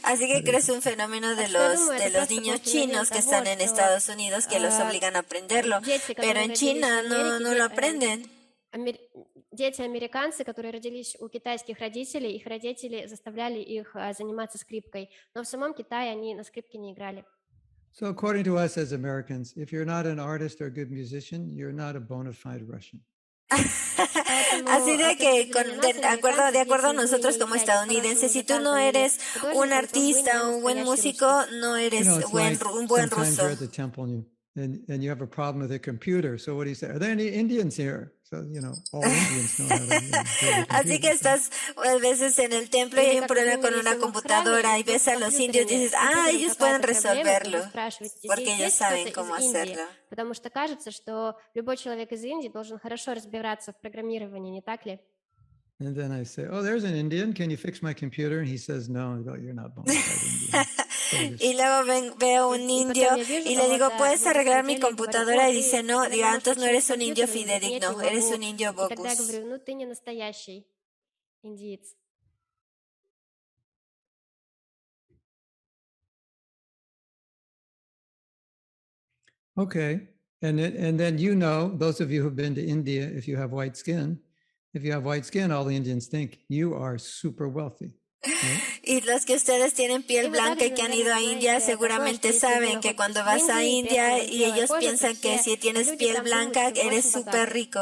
así que creo que es un fenómeno de los niños chinos que están en Estados Unidos que los obligan a aprenderlo, pero en China no lo aprenden. Дети американцы, которые родились у китайских родителей, их родители заставляли их заниматься скрипкой, но в самом Китае они на скрипке не играли. So according to us as Americans, if you're not an artist or a good musician, you're not a bona fide Russian. Así de que de acuerdo a nosotros como estadounidenses, si tú no eres un artista o un buen músico, no eres un buen ruso. You're at the temple and you have a problem with a computer. So what do you say? Are there any Indians here? So, all Indians know how to do the Así que estás a veces en el templo y hay un problema con una computadora y ves a los indios y dices, ellos pueden resolverlo, porque ellos saben cómo hacerlo. Потому что кажется, что любой человек из Индии должен хорошо разбираться в программировании, не так ли? And then I say, there's an Indian. Can you fix my computer? And he says, no, you're not bona fide Indian. Y luego veo un indio y le digo, ¿puedes arreglar mi computadora? Y dice, no. Digo, entonces no eres un indio fidedigno, eres un indio bogus. Тогда я говорю, ну ты не настоящий индиец. Okay. And then those of you who've been to India, if you have white skin, all the Indians think you are super wealthy. Right? Y los que ustedes tienen piel blanca y que han ido a India seguramente saben que cuando vas a India y ellos piensan que si tienes piel blanca eres súper rico,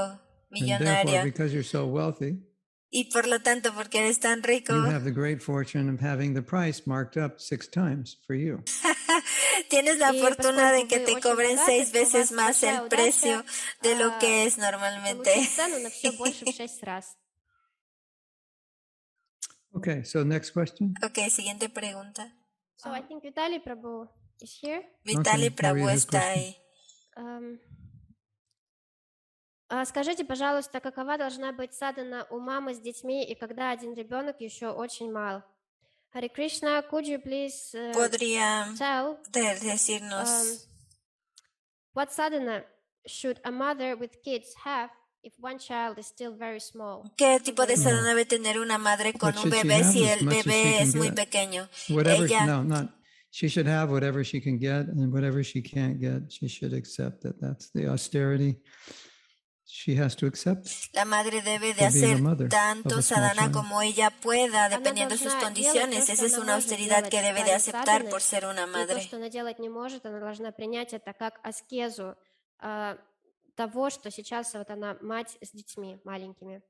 millonario. Because you're so wealthy, y por lo tanto, porque eres tan rico, you have the great fortune of having the price marked up 6 times for you. Tienes la fortuna de que te cobren 6 veces más el precio de lo que es normalmente. Okay, so next question. Okay, siguiente pregunta. So I think Vitali Prabhu is here. Vitali Prabhu está ahí. Скажите, пожалуйста, какова должна быть садхана у мамы с детьми и когда один ребенок еще очень мал? Hare Krishna, could you please tell what sadhana should a mother with kids have if one child is still very small? ¿Qué tipo de sadhana debe tener una madre con un bebé si el bebé es muy pequeño? She should have whatever she can get, and whatever she can't get, she should accept that. That's the austerity she has to accept. La madre debe de hacer tanto sadhana como ella pueda, dependiendo de sus condiciones. Esa es una austeridad que debe de aceptar por ser una madre. То, что она делать не может, она должна принять это как аскезу того, что сейчас вот она мать с детьми маленькими.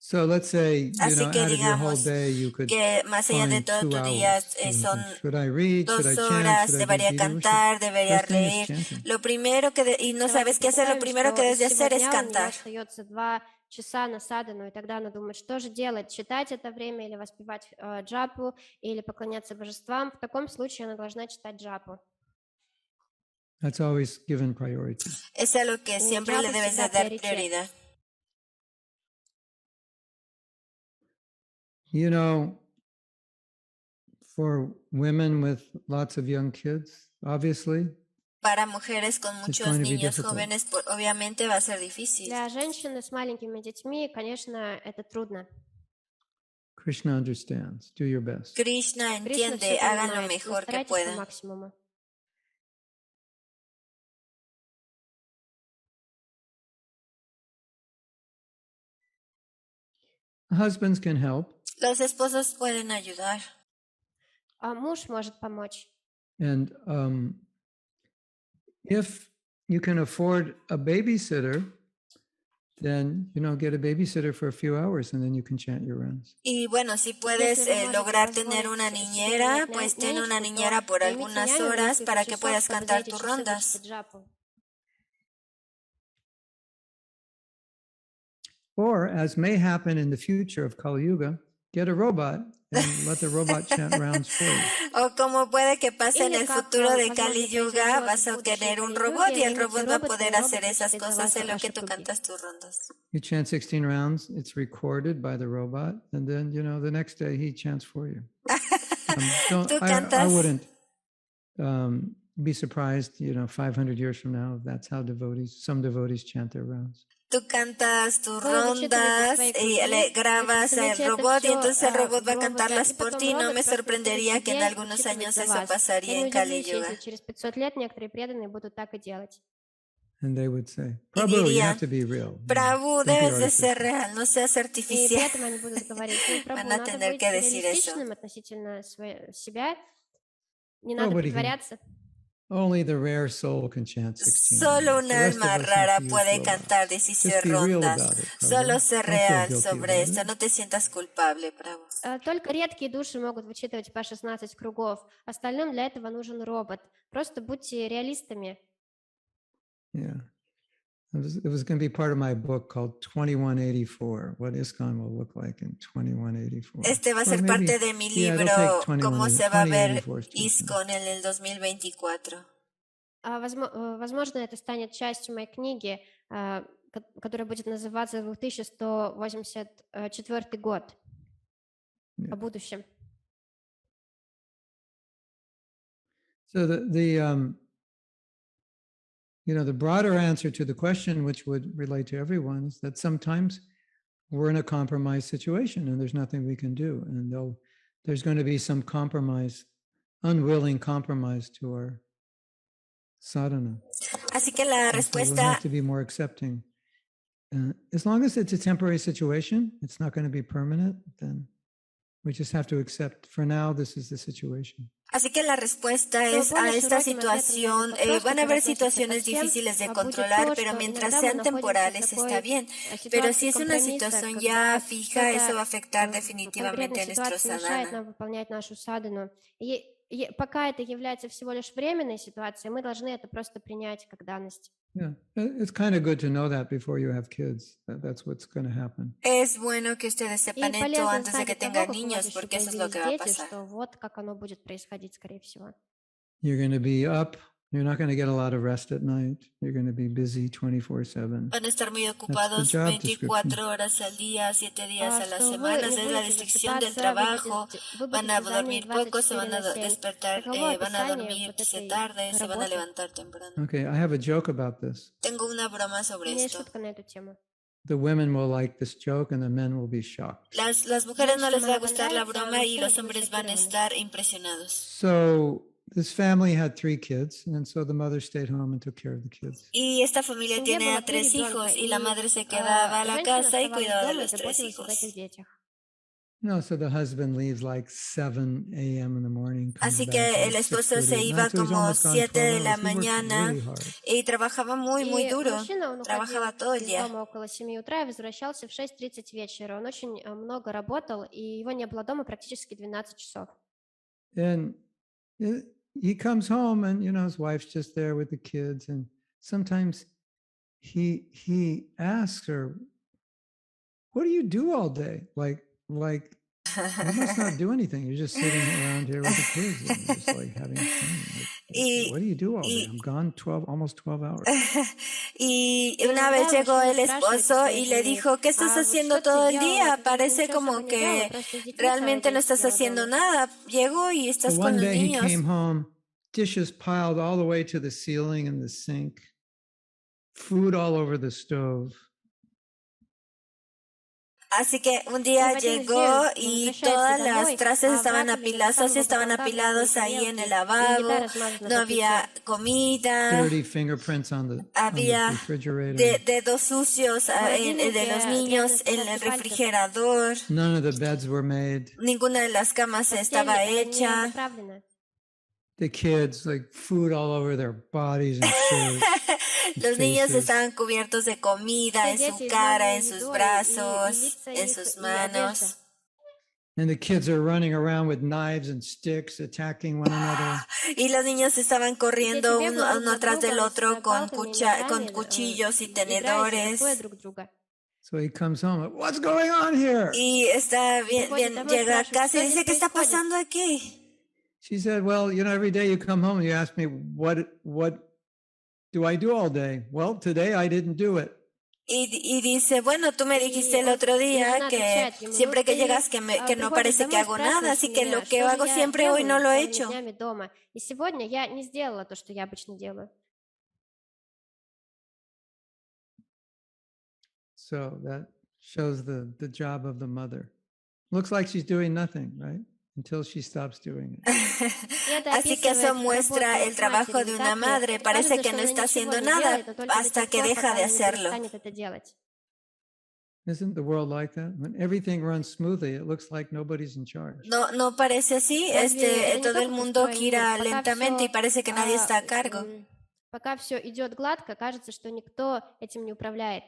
So let's say, Así que out of your whole day, you could que más allá de todo tu día son should I read, 2 should I horas, chant, debería cantar, debería reír. Lo primero que y no sabes qué hacer, lo primero que debes de hacer es cantar. 2 часа на садану, и тогда она думает, что же делать, читать это время или воспевать джапу, или поклоняться божествам. В таком случае она должна читать джапу. That's always given priority. Es a lo que siempre le debes de dar prioridad. For women with lots of young kids, obviously, para mujeres con muchos niños jóvenes, obviamente va a ser difícil. Для женщин с маленькими детьми, конечно, это трудно. Krishna understands. Do your best. Krishna entiende, hagan lo mejor que puedan. Husbands can help. Los esposos pueden ayudar. Муж может помочь. And if you can afford a babysitter, then, get a babysitter for a few hours and then you can chant your rounds. Y bueno, si puedes lograr tener una niñera, pues ten una niñera por algunas horas para que puedas cantar tus rondas. Or, as may happen in the future of Kali Yuga, get a robot and let the robot chant rounds for you. O como puede que pase en el futuro de Kali Yuga, vas a obtener un robot y el robot va a poder hacer esas cosas en lo que tú cantas tus rondas. You chant 16 rounds, it's recorded by the robot, and then, the next day he chants for you. I wouldn't be surprised, 500 years from now, if that's how some devotees chant their rounds. Tú cantas tus rondas y le grabas al robot y entonces el robot va a cantarlas por ti. No me sorprendería que en algunos años eso pasaría en Kali Yuga. And they would say, Prabhu, you have to be real. Prabhu, debes de ser real, no seas artificial. Van a tener que decir eso. Only the rare soul can chant 16. Solo un alma rara puede cantar 16 rondas. Solo sé real sobre esto. No te sientas culpable, Prabhu. Только редкие души могут вычитывать по 16 кругов. Остальным для этого нужен робот. Просто будьте реалистами. Yeah. It was going to be part of my book called 2184, what ISKCON will look like in 2184. Este va a ser parte de mi libro, cómo se va a ver ISKCON en el 2024. Возможно, это станет частью моей книги, которая будет называться 2184 год, о будущем. So the broader answer to the question, which would relate to everyone, is that sometimes we're in a compromised situation and there's nothing we can do. And there's going to be some compromise, unwilling compromise to our sadhana. Así que la respuesta... So we have to be more accepting. As long as it's a temporary situation, it's not going to be permanent, then we just have to accept, for now, this is the situation. Así que la respuesta es a esta situación, van a haber situaciones difíciles de controlar, pero mientras sean temporales está bien. Pero si es una situación ya fija, eso va a afectar definitivamente a nuestro sadhana. Пока это является всего лишь временной ситуацией, мы должны это просто принять как данность. Yeah, it's kind of good to know that before you have kids. That's what's going to happen. Es bueno que ustedes sepan esto antes de que tengan niños, porque eso es lo que va a pasar. Вот как оно будет происходить, скорее всего. You're going to be up. You're not going to get a lot of rest at night. You're going to be busy 24/7. Van a estar muy ocupados 24 horas al día, 7 días a la semana. Es la descripción del trabajo. Van a dormir poco, se van a despertar, van a dormirse tarde, se van a levantar temprano. Okay, I have a joke about this. Tengo una broma sobre esto. The women will like this joke and the men will be shocked. Las mujeres no les va a gustar la broma y los hombres van a estar impresionados. So this family had 3 kids, and so the mother stayed home and took care of the kids. Y esta familia tiene 3 hijos y la madre se quedaba a la casa y cuidaba de los 3 hijos. No, so the husband leaves like 7 a.m. in the morning. Así que el esposo se iba como 7 de la mañana y trabajaba muy duro. Trabajaba todo el día. Около 7 утра и возвращался в 6:30 вечера. Он очень много работал, и его не было дома практически 12 часов. And he comes home and, his wife's just there with the kids. And sometimes he asks her, what do you do all day? Like, you must not do anything. You're just sitting around here with the kids and just like having fun. What do you do all day? I'm gone almost 12 hours. Y una vez llegó el esposo y le dijo, ¿qué estás haciendo todo el día? Parece como que realmente no estás haciendo nada. Llegó y estás con los niños. One day he came home, dishes piled all the way to the ceiling and the sink, food all over the stove. Así que un día llegó y todas las trastes estaban apiladas, estaban apilados ahí en el lavabo, no había comida, Dirty fingerprints on the había refrigerator. dedos sucios de los niños en el refrigerador, None of the beds were made. ninguna de las camas estaba hecha. The kids, like food all over their bodies and shirts. Los niños estaban cubiertos de comida en su cara, en sus brazos, en sus manos. And the kids are running around with knives and sticks, attacking one another. Y los niños estaban corriendo uno tras del otro con cuchillos y tenedores. So he comes home, like, what's going on here? Y está bien, llega a casa y dice, ¿qué está pasando aquí? She said, well, you know, every day you come home and you ask me, what do I do all day? Well, today I didn't do it. Y dice, bueno, tú me dijiste el otro día que siempre que llegas que no parece que hago nada, así que lo que hago siempre hoy no lo he hecho. So that shows the job of the mother. Looks like she's doing nothing, right? Until she stops doing it. Así que eso muestra el trabajo de una madre. Parece que no está haciendo nada hasta que deja de hacerlo. Isn't the world like that? When everything runs smoothly, it looks like nobody's in charge. No parece así. Todo el mundo gira lentamente y parece que nadie está a cargo. Пока все идет гладко, кажется, что никто этим не управляет.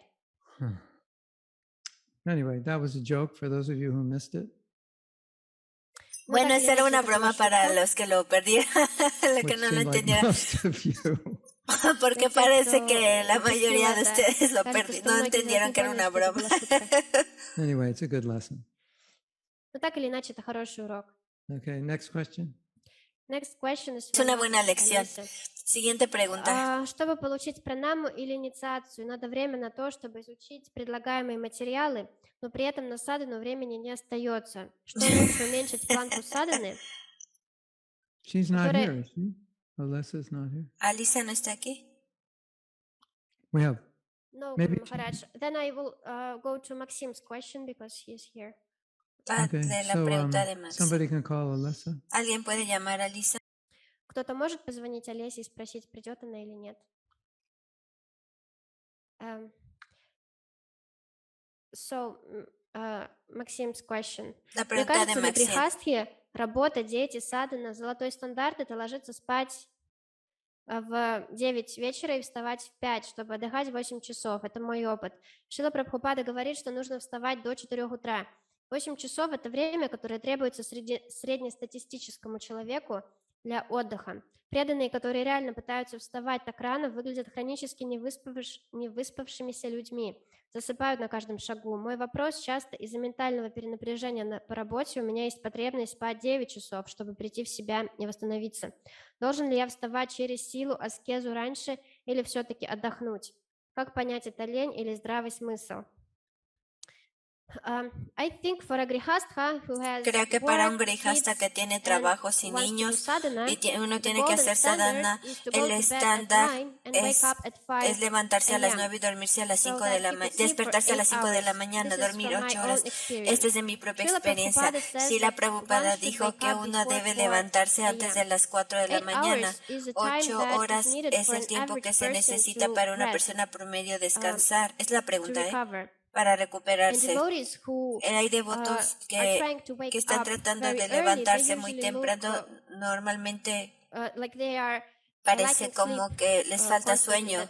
Anyway, that was a joke for those of you who missed it. Bueno, esa era una broma para los que lo perdieron, los que no lo entendieron. Porque parece que la mayoría de ustedes no entendieron que era una broma. Anyway, it's a good lesson. Но так или иначе, это хороший урок. Okay, next question. Next question is Es una buena lección. Siguiente pregunta. Чтобы получить пранаму или инициацию, надо время на то, чтобы изучить предлагаемые материалы, но при этом на садхану времени не остается. Что лучше, уменьшить планку садханы? She's not here, is she? Alessa's not here. Alisa no está aquí. We have. No, maybe Maharaj. Then I will go to Maxim's question because he's here. Okay, De la so pregunta de Max. somebody can call Alessa. ¿Alguien puede llamar a Alisa? Кто-то может позвонить Олесе и спросить, придет она или нет? So, Maxim's question. Мне кажется, на грехастхе работа, дети, садхана, золотой стандарт — это ложиться спать в 9 вечера и вставать в 5, чтобы отдыхать 8 часов. Это мой опыт. Срила Прабхупада говорит, что нужно вставать до 4 утра. 8 часов — это время, которое требуется среднестатистическому человеку для отдыха. Преданные, которые реально пытаются вставать так рано, выглядят хронически невыспавшимися людьми, засыпают на каждом шагу. Мой вопрос: часто из-за ментального перенапряжения по работе у меня есть потребность спать 9 часов, чтобы прийти в себя и восстановиться. Должен ли я вставать через силу, аскезу раньше или все-таки отдохнуть? Как понять, это лень или здравый смысл? Creo que para un grihasta que tiene trabajos y niños y uno tiene que hacer sadhana, el estándar es levantarse a las 9 y dormirse a las 5 de la mañana, despertarse a las 5 de la mañana, dormir 8 horas. Esta es de mi propia experiencia. Srila Prabhupada dijo que uno debe levantarse antes de las 4 de la mañana. 8 horas es el tiempo que se necesita para una persona promedio descansar. Es la pregunta, para recuperarse. Hay devotos que están tratando de levantarse muy temprano. Normalmente parece como que les falta sueño.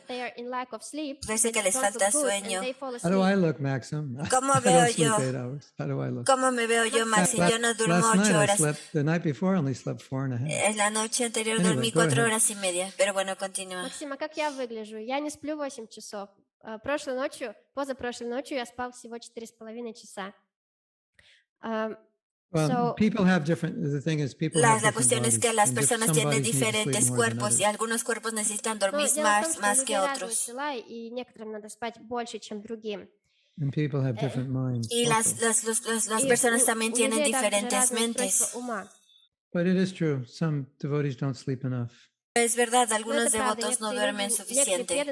Parece que les falta sueño. How do I look, Maxim? ¿Cómo veo yo? 8 hours. How do I look? ¿Cómo me veo yo, Maxim? Yo no durmo 8 horas. The night before I only slept 4.5. En la noche anterior dormí 4 horas y media. Pero bueno, continúa. Максим, а как я выгляжу? Я не сплю 8 часов. Позапрошлой ночью я спал всего 4,5 часа. People have different. The thing is, people have La different cuestión es bodies, que las and personas some tienen bodies need to sleep diferentes more than cuerpos y others. algunos cuerpos necesitan dormir más que otros. И некоторым надо спать больше, чем другим. And people have different minds. Y las personas también tienen diferentes mentes. But it is true. Some devotees don't sleep enough. Es verdad, algunos devotos no duermen suficiente.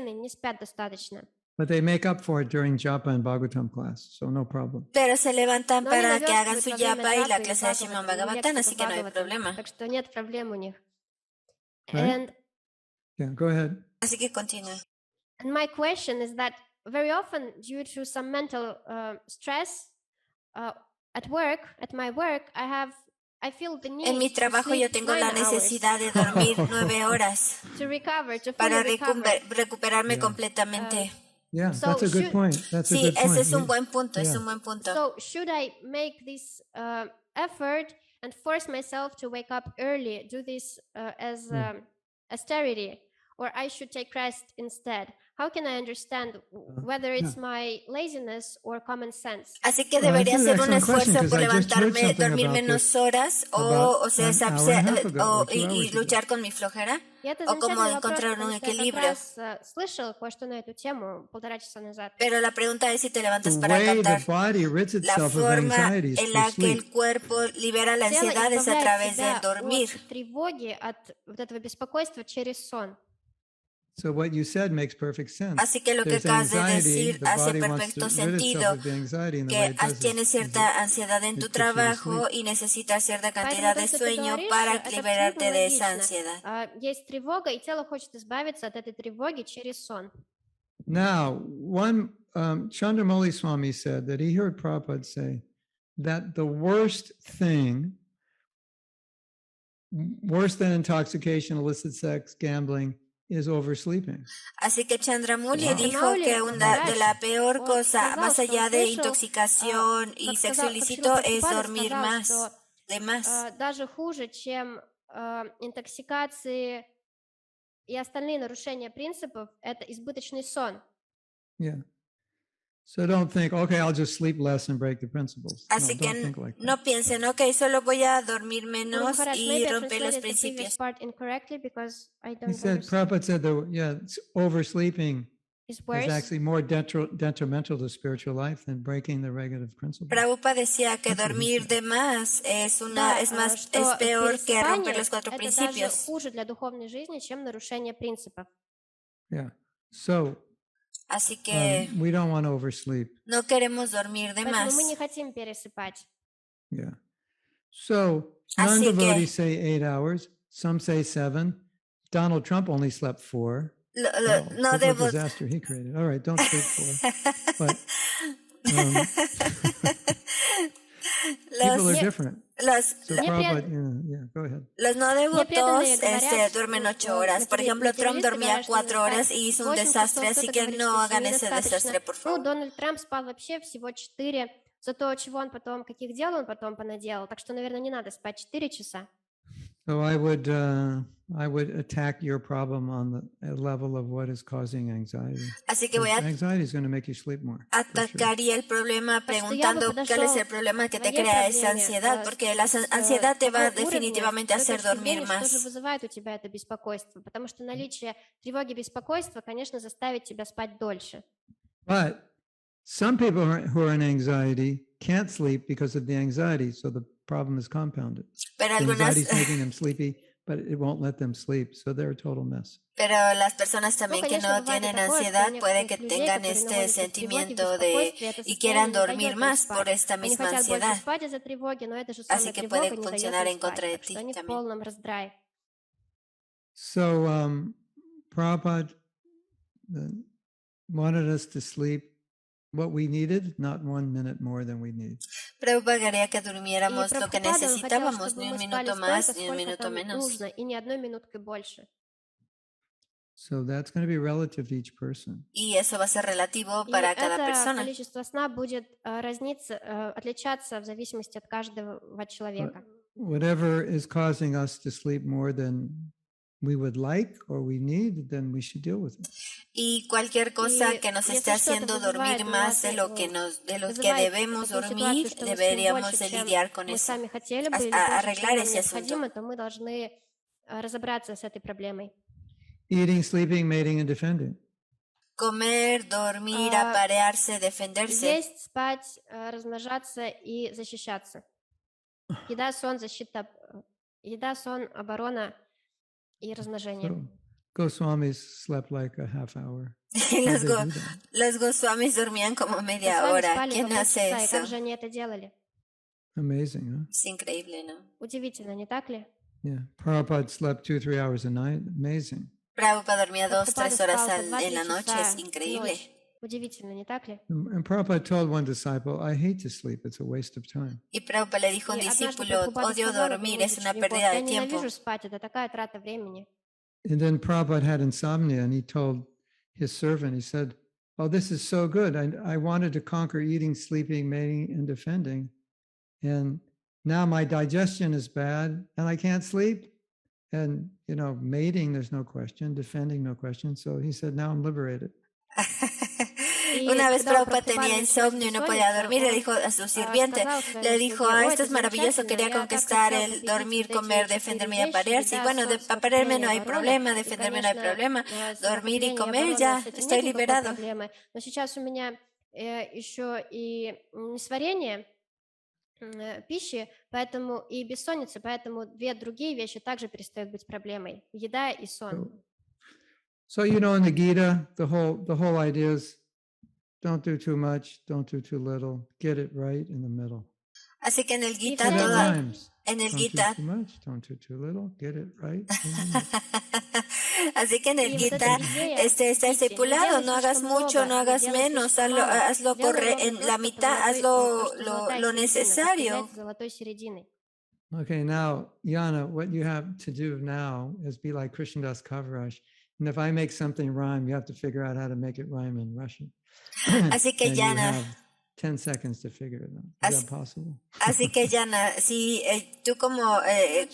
But they make up for it during japa and Bhagavatam class, so no problem. Pero se levantan Но они para que hagan наверстывают su во время yapa y la джапы или clase de Srimad Бхагаватам, или Bhagavatam, лекции así по que no hay Бхагаватам, problema. так что нет проблем у них. Right? And Yeah, go ahead. Así que continúe. my question is that very often, due to some mental stress at my work, I feel the En need mi to trabajo yo sleep tengo 9 la hours necesidad de dormir 9 horas to recover, to para fully recover. recuperarme Yeah. completamente. Yeah, So that's a good should- point. That's a Sí, good point. ese es un buen punto, es yeah. un buen punto. So should I make this effort and force myself to wake up early, do this as austerity, or I should take rest instead? How can I understand whether it's my laziness or common sense? Así que Well, debería that's an hacer un excellent question, esfuerzo 'cause por I just heard levantarme, something dormir about menos this horas about o sea, an hour and a half ago, or 2 y hours ago. luchar con mi flojera. И это O cómo замечательный вопрос, encontrar потому un что я как equilibrio. раз слышала кое-что на эту тему 1,5 часа назад. Pero la pregunta es si te The levantas para way the cantar. body rids La itself of forma anxiety is en through la que el sleep. cuerpo libera la Тело ansiedad es a избавляет través себя del dormir. от тревоги, от вот этого беспокойства через сон. So what you said makes perfect sense. Así que lo que There's acabas de anxiety, decir the hace body wants to perfecto rid itself sentido, of the anxiety, and the que way it does tienes cierta ansiedad en tu it puts you to trabajo sleep. y necesitas cierta Поэтому cantidad то, de что ты sueño говоришь, para это liberarte абсолютно de esa логично. ansiedad. Есть тревога, и тело хочет избавиться от этой тревоги через сон. Now, one Chandramauli Swami said that he heard Prabhupada say that the worst thing, worse than intoxication, illicit sex, gambling, is oversleeping. Así que Chandramuli Wow. dijo Chandramauli, que una de la peor он cosa, сказал, más что он allá de слышал, intoxicación y как sexo Шрила ilícito, es Прабхупада dormir сказал, más, что de más. даже хуже, чем интоксикации и остальные нарушения принципов, это избыточный сон. Yeah. So don't think, okay, I'll just sleep less and break the principles. Así No, que don't think like that. no piensen, ok, solo voy a dormir Guru menos Maharaj, y maybe I romper los translated the previous principios. part incorrectly because I He don't said, understand. Prabhupada said that, oversleeping Is is worse. actually more detrimental to spiritual life than breaking the regulative principles. Prabhupada decía que That's what he dormir said. de más es Да, es peor que romper пересыпание los 4 это даже principios. хуже для духовной жизни, чем нарушение принципов. Yeah. So Así que we don't want to oversleep. no queremos dormir de Поэтому más. мы не хотим пересыпать. Yeah. So Así non-devotees que- say 8 hours. Some say 7. Donald Trump only slept 4. No Look what debo... disaster he created. All right, don't sleep 4. But people are different. So Prabhupada, go ahead. Los no devotos преданные говорят, duermen 8 horas. Por ejemplo, Trump dormía 4 horas y hizo un desastre, así que no hagan ese desastre, por Ну, favor. Дональд Трамп спал вообще всего 4, зато чего он потом, каких дел он потом понаделал. Так что, наверное, не надо спать 4 часа. So I would attack your problem on the level of what is causing anxiety. Así que voy a Anxiety is going to make you sleep more. for sure. atacaría el problema preguntando подошел cuál es el problema que te твоей crea esa проблеме, ansiedad, porque la ansiedad te va definitivamente a hacer dormir Что же más. вызывает у тебя это беспокойство? Потому что наличие тревоги, беспокойства, конечно, заставит тебя спать дольше. But some people who are in anxiety can't sleep because of the anxiety, so the problem is compounded. Pero The algunas, anxiety is making them sleepy, but it won't let them sleep, so they're a total mess. pero las personas también que no tienen ansiedad puede que tengan este sentimiento de y quieran dormir más por esta Они misma хотят больше ansiedad. спать из-за тревоги, но эта же Así самая que тревога puede не funcionar дает en им contra спать, de так что ti они в también. полном раздрае. So Prabhupada wanted us to sleep what we needed, not 1 minute more than we need. Prabhupada quería que И durmiéramos lo que Прабхупада, он хотел, necesitábamos, чтобы ni мы un спали minuto столько, más, ni un сколько minuto там menos. нужно, и ни одной минуткой больше. So that's going to be relative to each person. Y eso va a ser relativo И para cada это persona. количество сна будет отличаться в зависимости от каждого человека. Whatever is causing us to sleep more than we would like or we need, then we should deal with it. Y cualquier cosa Y que nos если esté что-то haciendo dormir вызывает у más нас, de lo que вызывает debemos такую dormir, ситуацию, что мы спим deberíamos больше, de чем lidiar con мы eso, сами хотели бы, или больше, чем arreglar нам ese asunto. необходимо, то мы должны разобраться с этой проблемой. Eating, sleeping, mating, and defending. Comer, dormir, Ah, aparearse, defenderse. Есть, спать, размножаться и защищаться. Еда, сон, защита, еда, сон, оборона и размножение. Goswamis slept like a half hour. Y How'd they do that? los Goswamis dormían como media Госвами hora. спали ¿Quién по hace полчаса, и eso? как же они это делали? Amazing, huh? Es increíble, ¿no? Удивительно, не так ли? Yeah. Prabhupada slept 2-3 hours a night. Amazing. Prabhupada dormía 2-3 Прабхупада horas спал по en la 2-3 noche. часа Es в increíble. ночь. Удивительно, не так ли? And Prabhupada told one disciple, I hate to sleep. It's a waste of time. Y Prabhupada le dijo a un И однажды discípulo, Прабхупада odio сказал dormir, одному es из una учеников: pérdida я de tiempo. ненавижу спать, это такая трата времени. And then Prabhupada had insomnia, and he told his servant, he said, oh, this is so good. I wanted to conquer eating, sleeping, mating, and defending. And now my digestion is bad, and I can't sleep. And, mating, there's no question. Defending, no question. So he said, now I'm liberated. Una vez Prabhupada tenía insomnio y no podía dormir, le dijo a su sirviente, le dijo, esto es maravilloso, quería conquistar el dormir, comer, defenderme y aparearse. Y bueno, aparearme no hay problema, defenderme no hay problema, dormir y comer ya, estoy liberado. Но сейчас у меня еще и несварение пищи, поэтому и бессонница, поэтому две другие вещи также перестают быть проблемой: еда и сон. So in the Gita, the whole idea is don't do too much, don't do too little, get it right in the middle. Así que en el Gita, So that rhymes. en el Don't Gita, do too much, don't do too little, get it right in the middle. así que en el Gita está estipulado, no hagas mucho, no hagas menos, hazlo en la mitad, hazlo lo necesario. Okay, now, Yana, what you have to do now is be like Krishnadas Kaviraj. And if I make something rhyme, you have to figure out how to make it rhyme in Russian. Así que And you Yana, have 10 seconds to figure it out. Is that possible? así que Yana, si tú como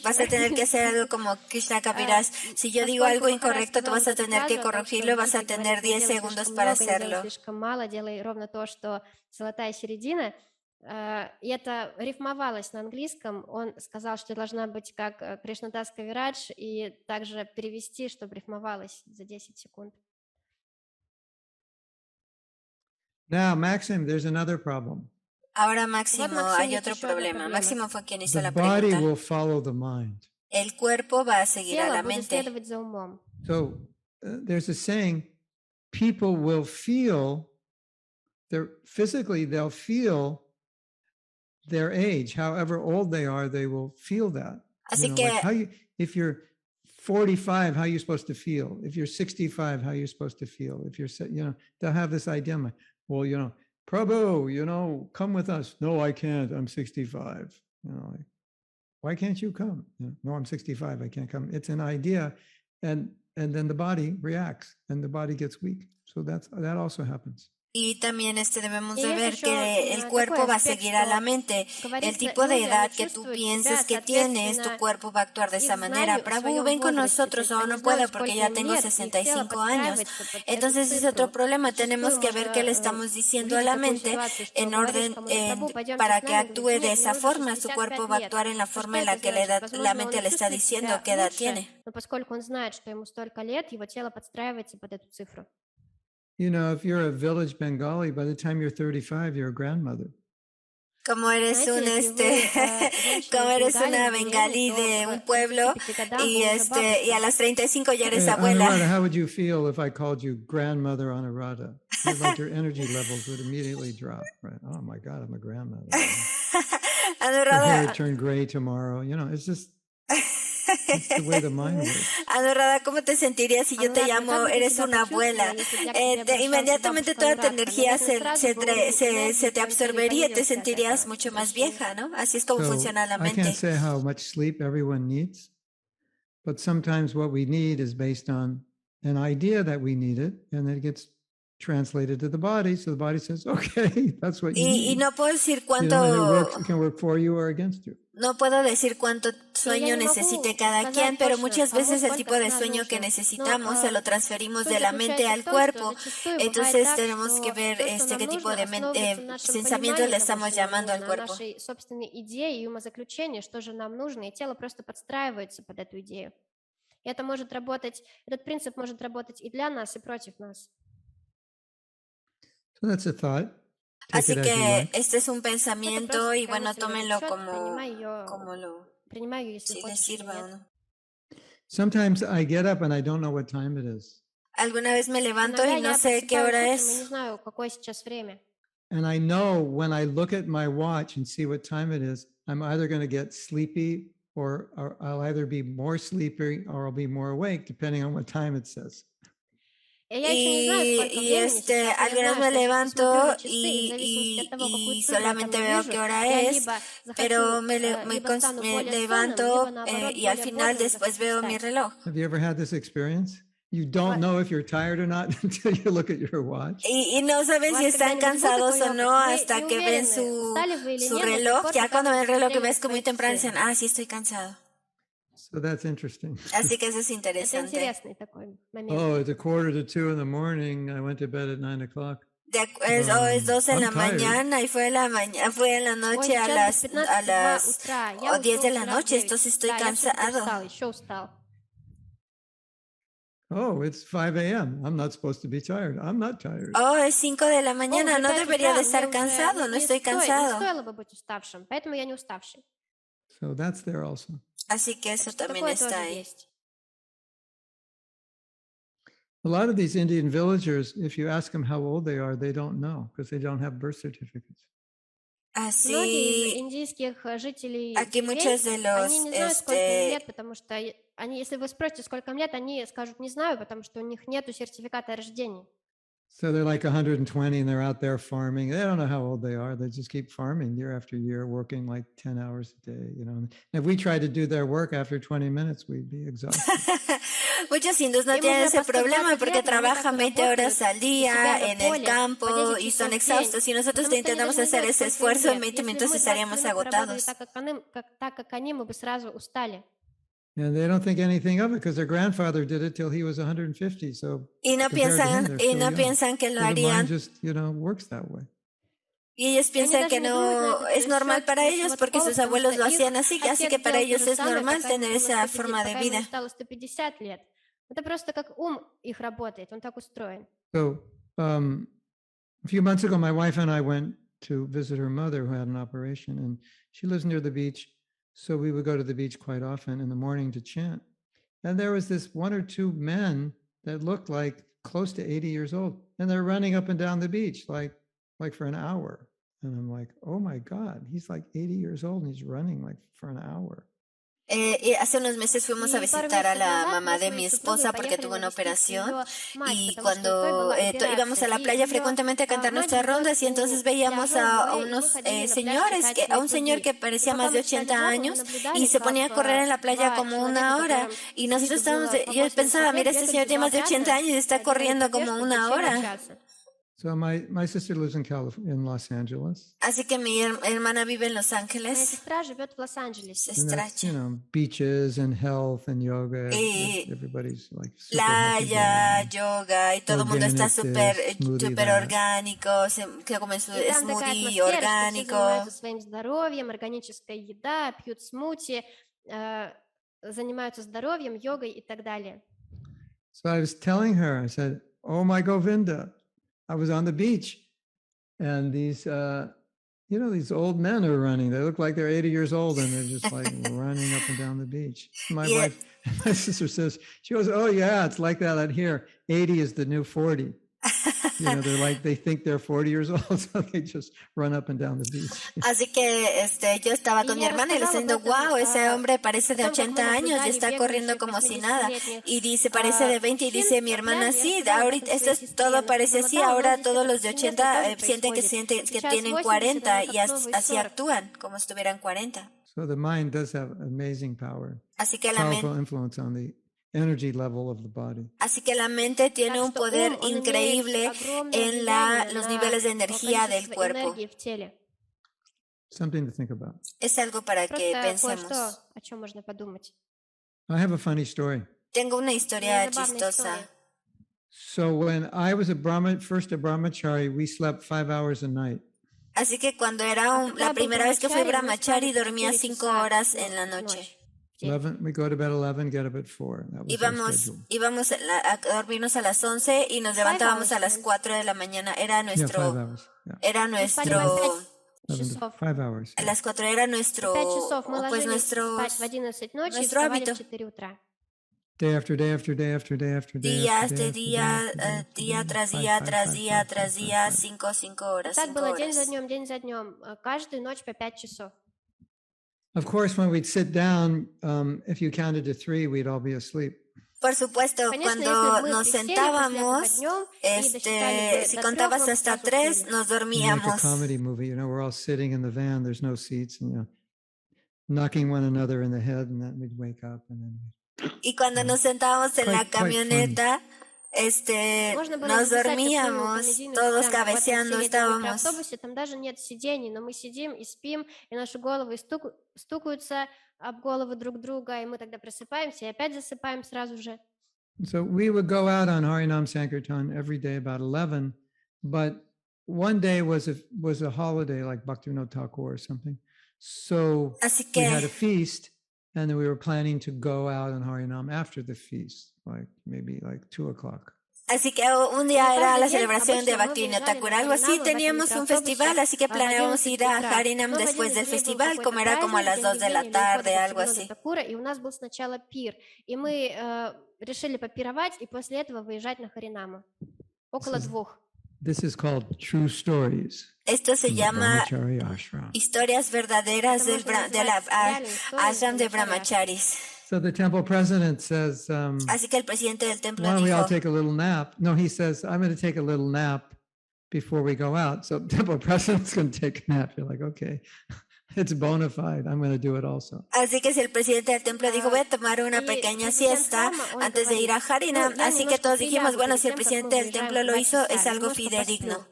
vas a tener que hacer algo como Krishna Kaviraj, si yo digo algo incorrecto, tú vas a tener que corregirlo, vas a tener 10 segundos para hacerlo. И это рифмовалось на английском. Он сказал, что должна быть как Кришнадас Кавирадж, и также перевести, чтобы рифмовалось за 10 секунд. Now, Maxim, there's another problem. Ahora, Máximo, hay otro problema. Máximo fue quien hizo The la body pregunta. will follow the mind. El cuerpo va a seguir a Тело la будет mente. следовать за умом. So there's a saying, people will feel, physically they'll feel their age, however old they are, they will feel that. Así que If you're 45, how are you supposed to feel? If you're 65, how are you supposed to feel? If you're, they'll have this idea, well, Prabhu, come with us. No, I can't. I'm 65. Why can't you come? No, I'm 65. I can't come. It's an idea, and then the body reacts, and the body gets weak. So that also happens. Y también debemos de ver que el cuerpo va a seguir a la mente. El tipo de edad que tú pienses que tienes, tu cuerpo va a actuar de esa manera. Prabhu, ven con nosotros, o no puedo porque ya tengo 65 años. Entonces es otro problema. Tenemos que ver qué le estamos diciendo a la mente en orden para que actúe de esa forma. Su cuerpo va a actuar en la forma en la que la mente le está diciendo qué edad tiene. Поскольку он знает, что ему столько лет, его тело подстраивается под эту цифру. If you're a village Bengali, by the time you're 35, you're a grandmother. Como eres como eres una bengalí de un pueblo y a los 35 ya eres abuela. Anuradha, how would you feel if I called you grandmother Anuradha? Like your energy levels would immediately drop, right? Oh my God, I'm a grandmother. Your hair turned gray tomorrow. It's just it's the way the mind works. Anuradha, ¿cómo te sentirías si yo te llamo, eres una abuela? Inmediatamente toda tu energía se te absorbería y te sentirías mucho más vieja, ¿no? Así es como funciona la mente. I can't say how much sleep everyone needs, but sometimes what we need is based on an idea that we need it, and it gets translated to the body, so the body says, okay, that's what you need. Y no puedo decir cuánto... It can work for you or against you. No puedo decir cuánto sueño necesite cada quien, pero muchas veces el tipo de sueño que necesitamos se lo transferimos de la mente al cuerpo. Entonces tenemos que ver qué tipo de pensamientos le estamos llamando al cuerpo. идеи и умозаключения, что же нам нужно, и тело просто подстраивается под эту идею. И это может работать, этот принцип может работать и для нас, и против нас. So that's a thought. Así que este es un pensamiento y bueno, tómenlo como lo si les sirva o no. Sometimes I get up and I don't know what time it is. Alguna vez me levanto Иногда y no я sé qué hora просыпаюсь утром и не es. знаю, какое сейчас время. And I know when I look at my watch and see what time it is, I'm either going to get sleepy or I'll either be more sleepy or I'll be more awake, depending on what time it says. И я еще не знаю, сколько времени сейчас, но я algunas знаю, me что если посмотрю levanto на часы, и в зависимости от того, какую y цифру я там solamente veo увижу, qué hora я es, либо захочу, pero либо стану me более сонным, levanto либо наоборот y al более final бодрым después захочу veo mi встать. reloj. Have you ever had this experience? You don't know if you're tired or not until you look at your watch. Y no saben si están cansados o no hasta que ven su reloj. Ya cuando ven el reloj que ves que muy temprano dicen, ah, sí estoy cansado. So that's interesting. Así que eso es Это interesante. интересный такой момент. Oh, it's 1:45 in the morning. I went to bed at 9 o'clock. Es 2 en la I'm tired. mañana y fue en la noche a Сейчас без las 15 утра, я 10 de уснула la вчера в noche, 9. entonces estoy Да, я все-таки cansado. устал, еще устал. Oh, it's 5 a.m. I'm not supposed to be tired. I'm not tired. Oh, es 5 de la mañana, Уже no 5 debería утра, de estar мне cansado, уже no не estoy не cansado. стоило бы быть уставшим, поэтому я не уставший. So that's there also. Así que Так eso что también такое está тоже ahí. есть. A lot of these Indian villagers, if you ask them how old they are, they don't know because they don't have birth certificates. Многие из Así, индийских жителей aquí muchos de деревень, они los, не знают, сколько им лет, потому что они, если вы спросите, сколько им лет, они скажут, не знаю, потому что у них нету сертификата о рождении. So they're like 120 and they're out there farming. They don't know how old they are. They just keep farming year after year, working like 10 hours a day, you know. And if we tried to do their work after 20 minutes, we'd be exhausted. muchos hindús no Им tienen уже ese по 120 problema porque лет, но они так trabajan 20 horas работают al у себя día на en el поле по campo 10 y son часов в день, exhaustos y nosotros потому что они intentamos даже не hacer знают, ese сколько им esfuerzo en лет. 20 Если бы minutos y мы 20 estaríamos минут поработали agotados. так, как они, мы бы сразу устали. And they don't think anything of it because their grandfather did it till he was 150. So compared to him, they're still young. piensan que lo So the mind harían. just, works that way. Y ellos И они piensan даже que не думают на no этот es normal счет para ничего ellos porque такого, sus потому abuelos что lo их hacían así, así que отец para делал то ellos же es самое, normal пока ему tener было esa 150, forma de пока ему не vida. стало 150 лет. Это просто как ум их работает, он так устроен. So a few months ago, my wife and I went to visit her mother who had an operation, and she lives near the beach. So we would go to the beach quite often in the morning to chant. And there was this one or two men that looked like close to 80 years old, and they're running up and down the beach like for an hour. And I'm like, oh my God, he's like 80 years old and he's running like for an hour. Hace unos meses fuimos a И пару visitar a месяцев la назад mamá мы с de моей mi супругой esposa porque поехали tuvo una навестить operación ее мать, y потому что у той cuando была íbamos a операция. la И playa ее frecuentemente a cantar мать nuestras живет rondas y entonces у veíamos пляжа, a и мы unos ходили на пляж señores, читать a un «Свет señor любви». que И parecía пока más de мы читали 80 Богу, мы años наблюдали, y se как ponía a correr en la playa два como человека, una hora которым y с nosotros виду было estábamos, по yo 80 pensaba, лет, mira, este бегали señor tiene más de 80 2 años y está делали corriendo como пробежку в una течение hora. часа. So my sister lives in Los Angeles. Así que mi hermana vive en Los Моя Ángeles, сестра живет в Лос-Анджелесе. And that's, beaches and health and yoga. Y Everybody's like super healthy playa, there. yoga y todo el mundo está Organic this, smoothie súper that. orgánico, que comen su И там такая smoothie атмосфера, что все orgánico. занимаются своим здоровьем, органическая еда, пьют смути, занимаются здоровьем, йогой и так далее. So I was telling her, I said, oh my Govinda, I was on the beach and these, these old men are running. They look like they're 80 years old and they're just like running up and down the beach. My wife, my sister says, she goes, oh yeah, it's like that out here. 80 is the new 40. They're like, they think they're 40 years old, so they just run up and down the beach. Así que yo estaba con mi hermana y le estoy diciendo, wow, ese hombre parece de 80 años y está corriendo como si nada. Y dice, parece de 20 y dice mi hermana, sí, ahorita todo parece así, ahora todos los de 80 sienten que tienen 40 y así actúan como si estuvieran 40. So the mind does have amazing power, Así que powerful influence on the energy level of the body. Así que la mente tiene un poder increíble en los niveles de energía del cuerpo. Something to think about. Es algo para que pensemos. I have a funny story. Tengo una historia chistosa. So when I was first a brahmachari, we slept 5 hours a night. Así que cuando era la primera vez que fui brahmachari, dormía 5 horas en la noche. 11, we go to bed 11, get up at 4. That was our schedule. Íbamos a dormirnos a las 11 y nos levantábamos a las 4 de la mañana. Era nuestro, 5 hours. Yeah. era nuestro, 5 hours. a las 4 era nuestro, pues nuestro hábito. Day after day after day after day after day. Día after day este día, after day after día day. tras Five, día, five, tras five, día, five, tras five, día, five. 5 horas, Так 5 было день за horas. днем, каждую ночь по 5 часов. Of course, when we'd sit down, if you counted to 3, we'd all be asleep. Por supuesto, Конечно, cuando если бы мы nos присели после sentábamos, этого днем и досчитали бы si до 3, contabas мы бы hasta сразу 3, уснули. nos Like a dormíamos. comedy movie, we're all sitting in the van, there's no seats, and knocking one another in the head, and then we'd wake up, and then Y cuando nos sentábamos en la Quite funny. camioneta, Можно было nos записать такую dormíamos, комедийную todos сценку. Вот мы cabeceando все едем в estábamos. микроавтобусе, там даже нет сидений, но мы сидим и спим, и наши головы стукаются об головы друг друга, и мы тогда просыпаемся и опять засыпаем сразу же. So we would go out on Harinam Sankirtan every day about 11, but one day was a holiday like Bhaktivinoda Thakur or something. So Así we had a que, feast, and then we were planning to go out on Harinam after the feast, maybe 2 o'clock. así que un día era la celebración de Bhaktivinoda Thakur, algo así, teníamos un festival, así que planeábamos ir a Harinam después del festival, como era como a las 2 de la tarde, algo así. И у нас был сначала пир, и мы решили попировать, и после этого выезжать на Харинаму. Около 2. This is called True Stories. Esto se llama Brahmachari Ashram. Historias verdaderas del ashram de brahmacharis. So the temple president says, Así que el presidente del templo why don't we all dijo, take a little nap? No, he says, I'm going to take a little nap before we go out. So temple president's going to take a nap. You're like, okay, it's bona fide. I'm going to do it also. así que si el presidente del templo dijo, voy a tomar una pequeña siesta antes de ir a Harinam, así que todos dijimos, bueno, si el presidente del templo lo hizo, es algo fidedigno.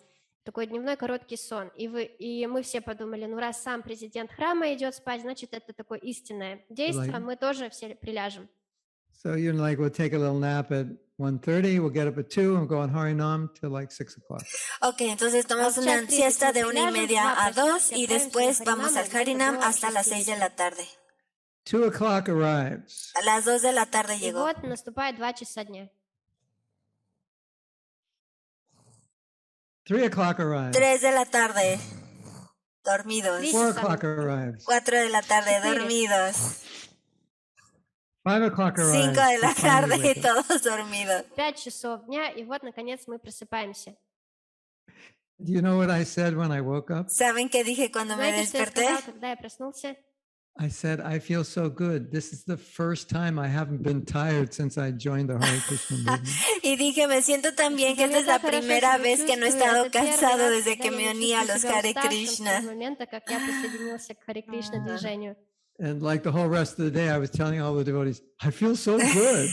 Такой дневной короткий сон. И мы все подумали, ну раз сам президент храма идет спать, значит это такое истинное действие, мы тоже все приляжем. So you're like, we'll take a little nap at 1:30, we'll get up at 2 and go on Harinam till 6 o'clock. Ok, entonces tomamos una siesta de 1:30 a 2 y después vamos al Harinam hasta las 6 de la tarde. 2 o'clock arrives. A las 2 de la tarde И llegó. вот наступает 2 часа дня. 3 o'clock arrives. 3 de la tarde, dormidos. 4 o'clock arrives. 4 de la tarde, dormidos. 5 o'clock 5 arrives. de la We finally tarde, wake up. todos dormidos. 5 часов дня, и вот, наконец, мы просыпаемся. Do you know what I said when I woke up? ¿Saben qué dije cuando me Знаете, что я desperté? сказала, когда я проснулся? I said, I feel so good. This is the first time I haven't been tired since I joined the Hare Krishna movement. Y dije, me siento tan bien que esta es la primera vez que no he estado cansado desde que me uní a los Hare Krishna. С момента, как я присоединился к Харе Кришна движению. And like the whole rest of the day, I was telling all the devotees, I feel so good.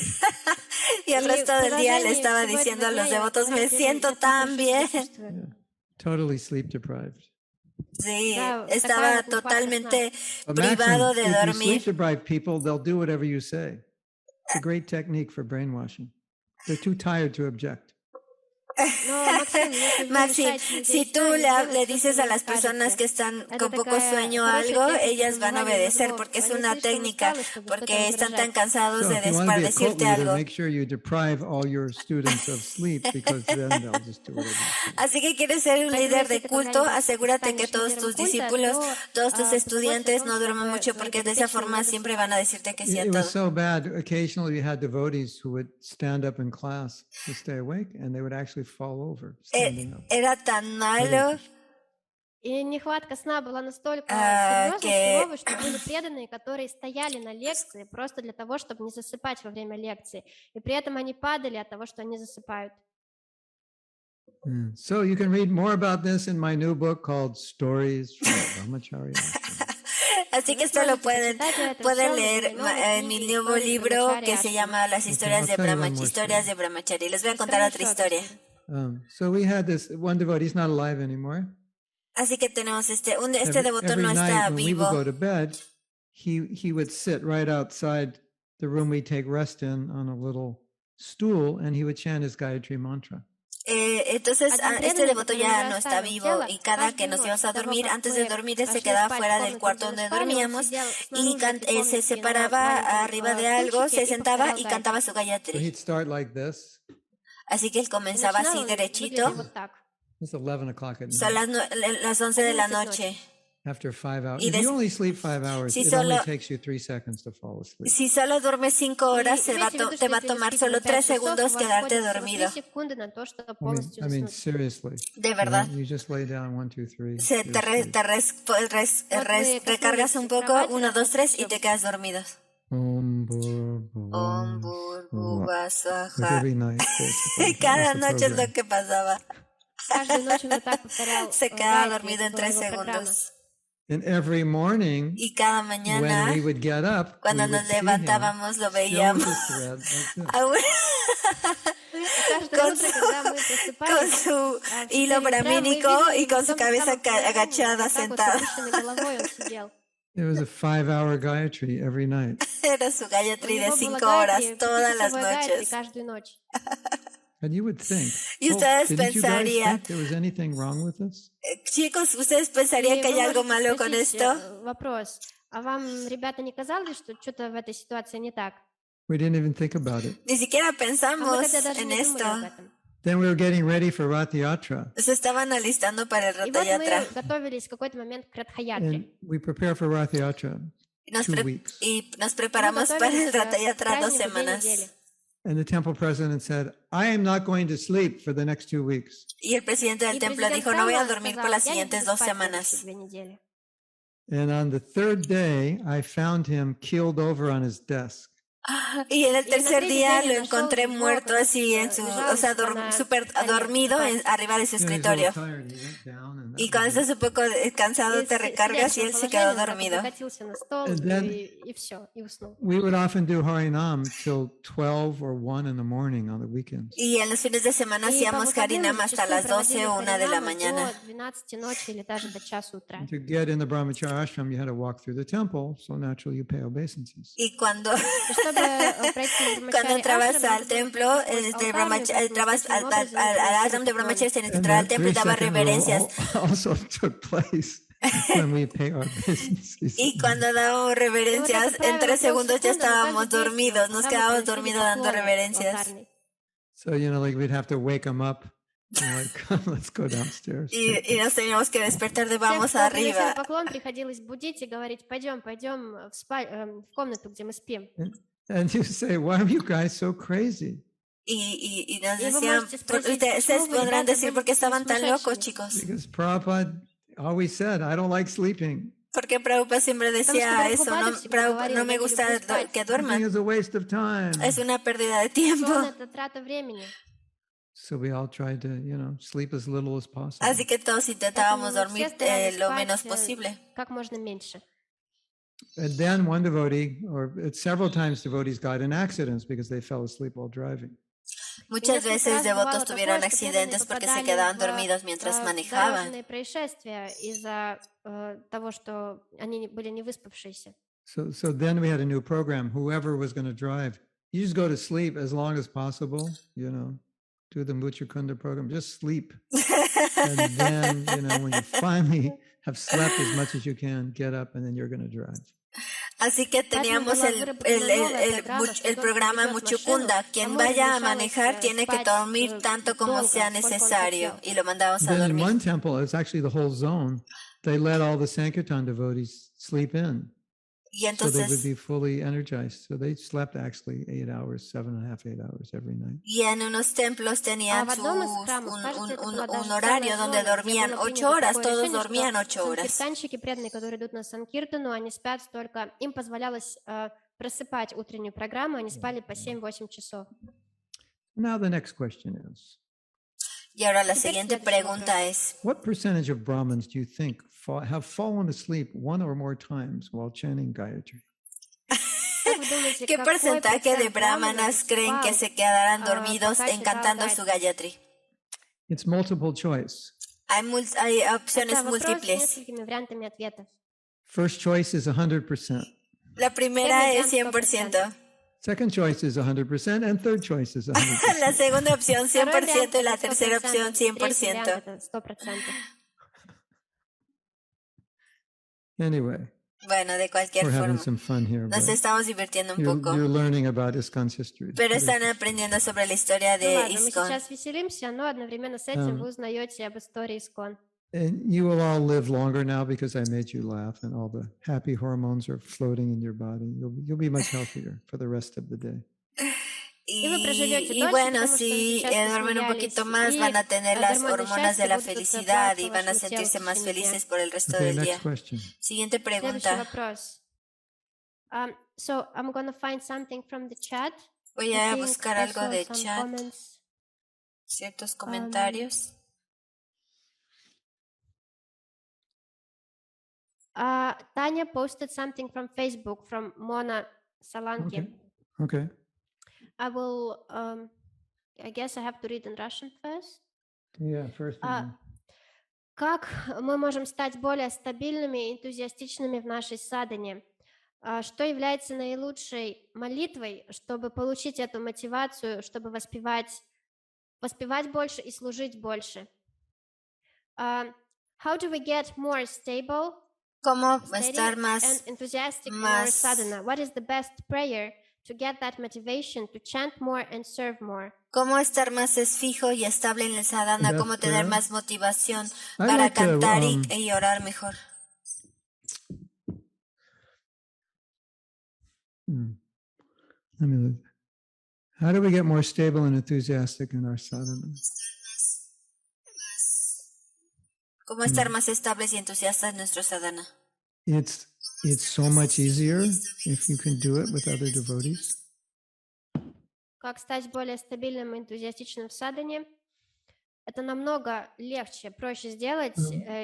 Y el resto del día le estaba diciendo a los devotos, me siento tan bien. Yeah. Totally sleep deprived. Sí, Да, estaba такая вот totalmente But privado Maxim, de if you sleep dormir. deprived people, they'll do whatever you say. It's a great technique for brainwashing. They're too tired to object. Но, Максим, если вы Maxi, решаете si здесь tú сами делать le то, dices что a вы las personas скажете, que están это con poco такая sueño o хорошая algo, техника ellas van a вызывания obedecer мозгов. porque es Они una слишком técnica, усталы, чтобы porque что-то están tan возражать. cansados So de if you want to be a cult decirte leader, algo. make sure you deprive all your students of sleep, because then they'll just do whatever you say. Así que quieres ser un Поэтому, líder если de ты culto, когда-нибудь asegúrate que станешь todos лидером tus культа, discípulos, то todos tus позаботься о estudiantes том, no duerman чтобы mucho твои porque de esa подопечные forma не siempre van a decirte que sí a It was todo. so bad. Occasionally, we had devotees who would stand up in class to stay awake, and they would actually fall over standing up. Era tan malo И нехватка сна была настолько que- серьезной, суровой, что были преданные, которые стояли на лекции просто для того, чтобы не засыпать во время лекции. И при этом они падали от того, что они засыпают. So you can read more about this in my new book called Stories from Brahmacharya. Así que Вы esto lo сможете pueden, почитать это pueden всё в leer моей новой en mi книге nuevo «Истории libro Брахмачари que se Ашрама». llama Las historias de I'll tell you one more historias story. de Brahmachari. Les voy a contar Расскажу otra ещё одну historia. историю. So we had this one devotee. He's not alive anymore. Así que tenemos este Every devoto no está night when we would go vivo. to bed, he would sit right outside the room we take rest in on a little stool, and he would chant his Gayatri mantra. Entonces Один este преданный, devoto который ya уже no está оставил vivo тело, y cada que каждую nos ночь íbamos a до того, dormir, как antes de мы dormir, él se пошли quedaba спать в fuera del комнату, cuarto где мы donde спали, он dormíamos сидел y снаружи этой se комнатки на separaba маленьком arriba de algo, стульчике se и sentaba повторял y гайатри. cantaba su So Gayatri. he'd start like this. Así que él И comenzaba начинал así он derechito. выглядел вот так. It's 11 o'clock at Son night. las 11 de la 11 noche. After 5 hours. Y If you only sleep 5 hours, si it only solo- takes you 3 seconds to fall asleep. Si solo duermes 5 horas, И имейте в виду, te что va a если вы tomar спите solo на 3 5 часов, segundos у вас quedarte уходит всего 3 dormido. секунды на то, чтобы I полностью mean, заснуть. seriously. De verdad. You just lay down 1, 2, 3. Se te recargas un poco, 1, 2, 3 y te quedas dormidos. Om Bhurvubhuva Swaha. Every night. basically. Cada That's the noche es lo program. que pasaba. Каждую ночь он вот так повторял Se quedaba Гайатри, dormido en это была 3 его программа. segundos. And every morning, Y cada when mañana, we would get up, cuando we would nos see him levantábamos, lo still with veíamos. his thread like this. Aún И каждое con утро, когда мы con просыпались, su в 4 hilo утра, мы bramínico видели y его con в su том же cabeza самом положении, agachada, вот так вот с sentada. опущенной головой он сидел. It was a 5-hour Gayatri every night. Era su У Gayatri de него было 5 horas Гайатри, todas las 5-часовое Гайатри noches. каждую ночь. And you would think, Y well, ustedes didn't you guys pensarían, think there was anything wrong with this? chicos, ¿ustedes pensarían И que вы hay algo можете malo con спросить esto? вопрос, а вам, ребята, не казалось, что что-то в этой ситуации не так? We didn't even think about it. Ni siquiera А мы pensamos тогда даже en не думали об esto. этом. Then we were getting ready for Rath Yatra. Se estaban alistando para el И Ratha вот Yatra. мы готовились в какой-то момент к Радха-ятре. And we prepare for Rath Yatra Y nos 2 weeks. preparamos para el готовились Ratha к Yatra 2 празднику 2 semanas. недели. And the temple president said, I am not going to sleep for the next 2 weeks. Y el presidente del И templo президент dijo, no voy a храма dormir por сказал, las я не siguientes буду 2 спать semanas. следующие 2 недели. And on the 3rd day, I found him keeled over on his desk. Y en el Y en el tercer tretий día день lo я нашел encontré его, muerto как así en su, лежал o sea, на súper столе, dormido на парте. arriba de su He was a escritorio. little tired. He went down and Y that cuando was estás it. un poco cansado И te recargas y сидячего él se quedó положения он так dormido. облокотился на стол And then- и все, и уснул. We would often do Harinam till 12 or 1 in the morning on the weekends. Y en los fines de semana И по hacíamos выходным Harinam hasta зачастую las 12 проводили o 1 de la харинамы mañana. до 12 ночи или даже до часу утра. And to get in the brahmacharya ashram, you had to walk through the temple, so naturally you pay obeisances. Y cuando, И чтобы пройти в cuando Брахмачарья entrabas ашрам, al templo, entrabas al ashram de brahmacharyas, tenías que And entrar al that templo y daba 3-second rule reverencias. also took place when we pay our obeisances. Y cuando dábamos reverencias, en 3 segundos ya estábamos dormidos, nos quedábamos dormidos dando reverencias. So, like we'd have to wake him up. Like, come, let's go downstairs. Y nos teníamos que despertar de Всех, vamos кто приносил arriba. поклон, приходилось будить и говорить, пойдем в комнату, где мы спим. And you say, why are you guys so crazy? Y nos Y vos decían, можете спросить, ustedes почему вы, podrán ребята, decir por qué будете estaban tan locos, сумасшедшими? chicos. Because Prabhupada always said, I don't like sleeping. Porque Prabhupada siempre decía eso, no me gusta que Sleeping duerman, is a waste of time. es una pérdida de tiempo. Сон — это трата времени. So we all tried to, sleep as little as possible. Así que todos intentábamos Поэтому dormir все старались lo спать, menos posible. как можно меньше. And then one devotee, or several times devotees got in accidents because they fell asleep while driving. Muchas Несколько veces раз devotos бывало tuvieron такое, что accidentes преданные porque se попадали quedaban в, dormidos mientras в manejaban. дорожные происшествия из-за того, что они были не выспавшиеся. So then we had a new program. Whoever was going to drive, you just go to sleep as long as possible, do the Muchakunda program, just sleep. And then, when you finally have slept as much as you can, get up and then you're going to drive. Así que teníamos el programa Muchukunda. Quien vaya a manejar tiene que dormir tanto como sea necesario. Y lo mandamos a Then in dormir. one temple, it's actually the whole zone, they let all the Sankirtan devotees sleep in. Y So they would entonces, be fully energized. So they slept actually 8 hours, 7.5, 8 hours every night. y en unos templos tenían в одном из храмов, кажется, это была даже un horario целая donde зона, где dormían было 8 принято horas, такое todos решение, dormían что 8 horas. санкиртанщики, преданные, которые идут на санкиртану, они спят столько, им позволялось просыпать утреннюю программу, они спали по 7-8 часов. Now the next question is, Y ahora la Теперь siguiente следующий pregunta es, what percentage of Brahmins do you think have fallen asleep one or more times while chanting Gayatri? Как вы думаете, ¿qué какой porcentaje de процент brahmanas creen que спал, se quedarán dormidos пока cantando читал su Гайатри? Gayatri? It's multiple choice. Hay opciones Это вопрос с múltiples. несколькими вариантами ответов. First choice is 100%. La primera Первый es вариант 100%. Second choice is 100%, and third choice is 100%. La segunda opción Второй вариант 100% y la это tercera 100%, opción третий вариант 100%. это 100%. Anyway, Bueno, de cualquier we're having forma, some fun here. nos But estamos divirtiendo un you're poco, learning about ISKCON's history. pero están aprendiendo sobre la historia Ну de ладно, мы ISKCON. сейчас веселимся, но одновременно с этим вы узнаете об истории ИСКОН. And you will all live longer now because I made you laugh and all the happy hormones are floating in your body. You'll be much healthier for the rest of the day. Y bueno, si duermen un poquito más, van a tener las hormonas de la felicidad y van a sentirse más felices por el resto del día. Siguiente pregunta. So I'm going to find something from the chat. Voy a buscar algo de chat, ciertos comentarios. Tanya posted something from Facebook from Mona Salanki. Okay. I will, I guess I have to read in Russian first. Yeah, first. Как мы можем стать более стабильными и энтузиастичными в нашей садхане? Что является наилучшей молитвой, чтобы получить эту мотивацию, чтобы воспевать больше и служить больше? How do we get more stable? ¿Cómo estar más sadhana? What is the best prayer to get that motivation to chant more and serve more? ¿Cómo estar más fijo y estable en el sadhana? ¿Cómo tener más motivación para cantar y orar mejor? Let me look. How do we get more stable and enthusiastic in our sadhana? ¿Cómo estar más estables y entusiastas en nuestro sadhana? It's so much easier if you can do it with other devotees. Как стать более стабильным и энтузиастичным в садхане? Это намного легче, проще сделать,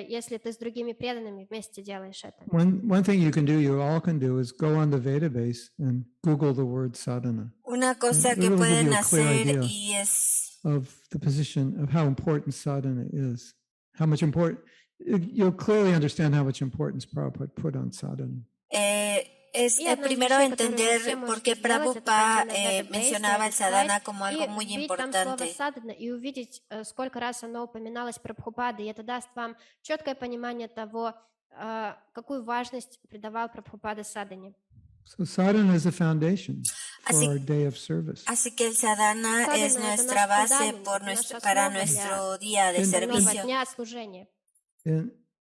если ты с другими преданными вместе делаешь это. One thing you all can do is go on the database and Google the word sadhana. Una cosa que pueden hacer y es of the position of how important sadhana is. How much important, you'll clearly understand how much importance Prabhupada put on sadhana. Es primero entender por qué Prabhupada mencionaba el sadhana como algo muy importante. И увидеть, сколько раз оно упоминалось Прабхупадой, и это даст вам четкое понимание того, какую важность придавал Прабхупада садхане. So sadhana is the foundation for our day of service. Así que el sadhana es nuestra base para nuestro día de servicio.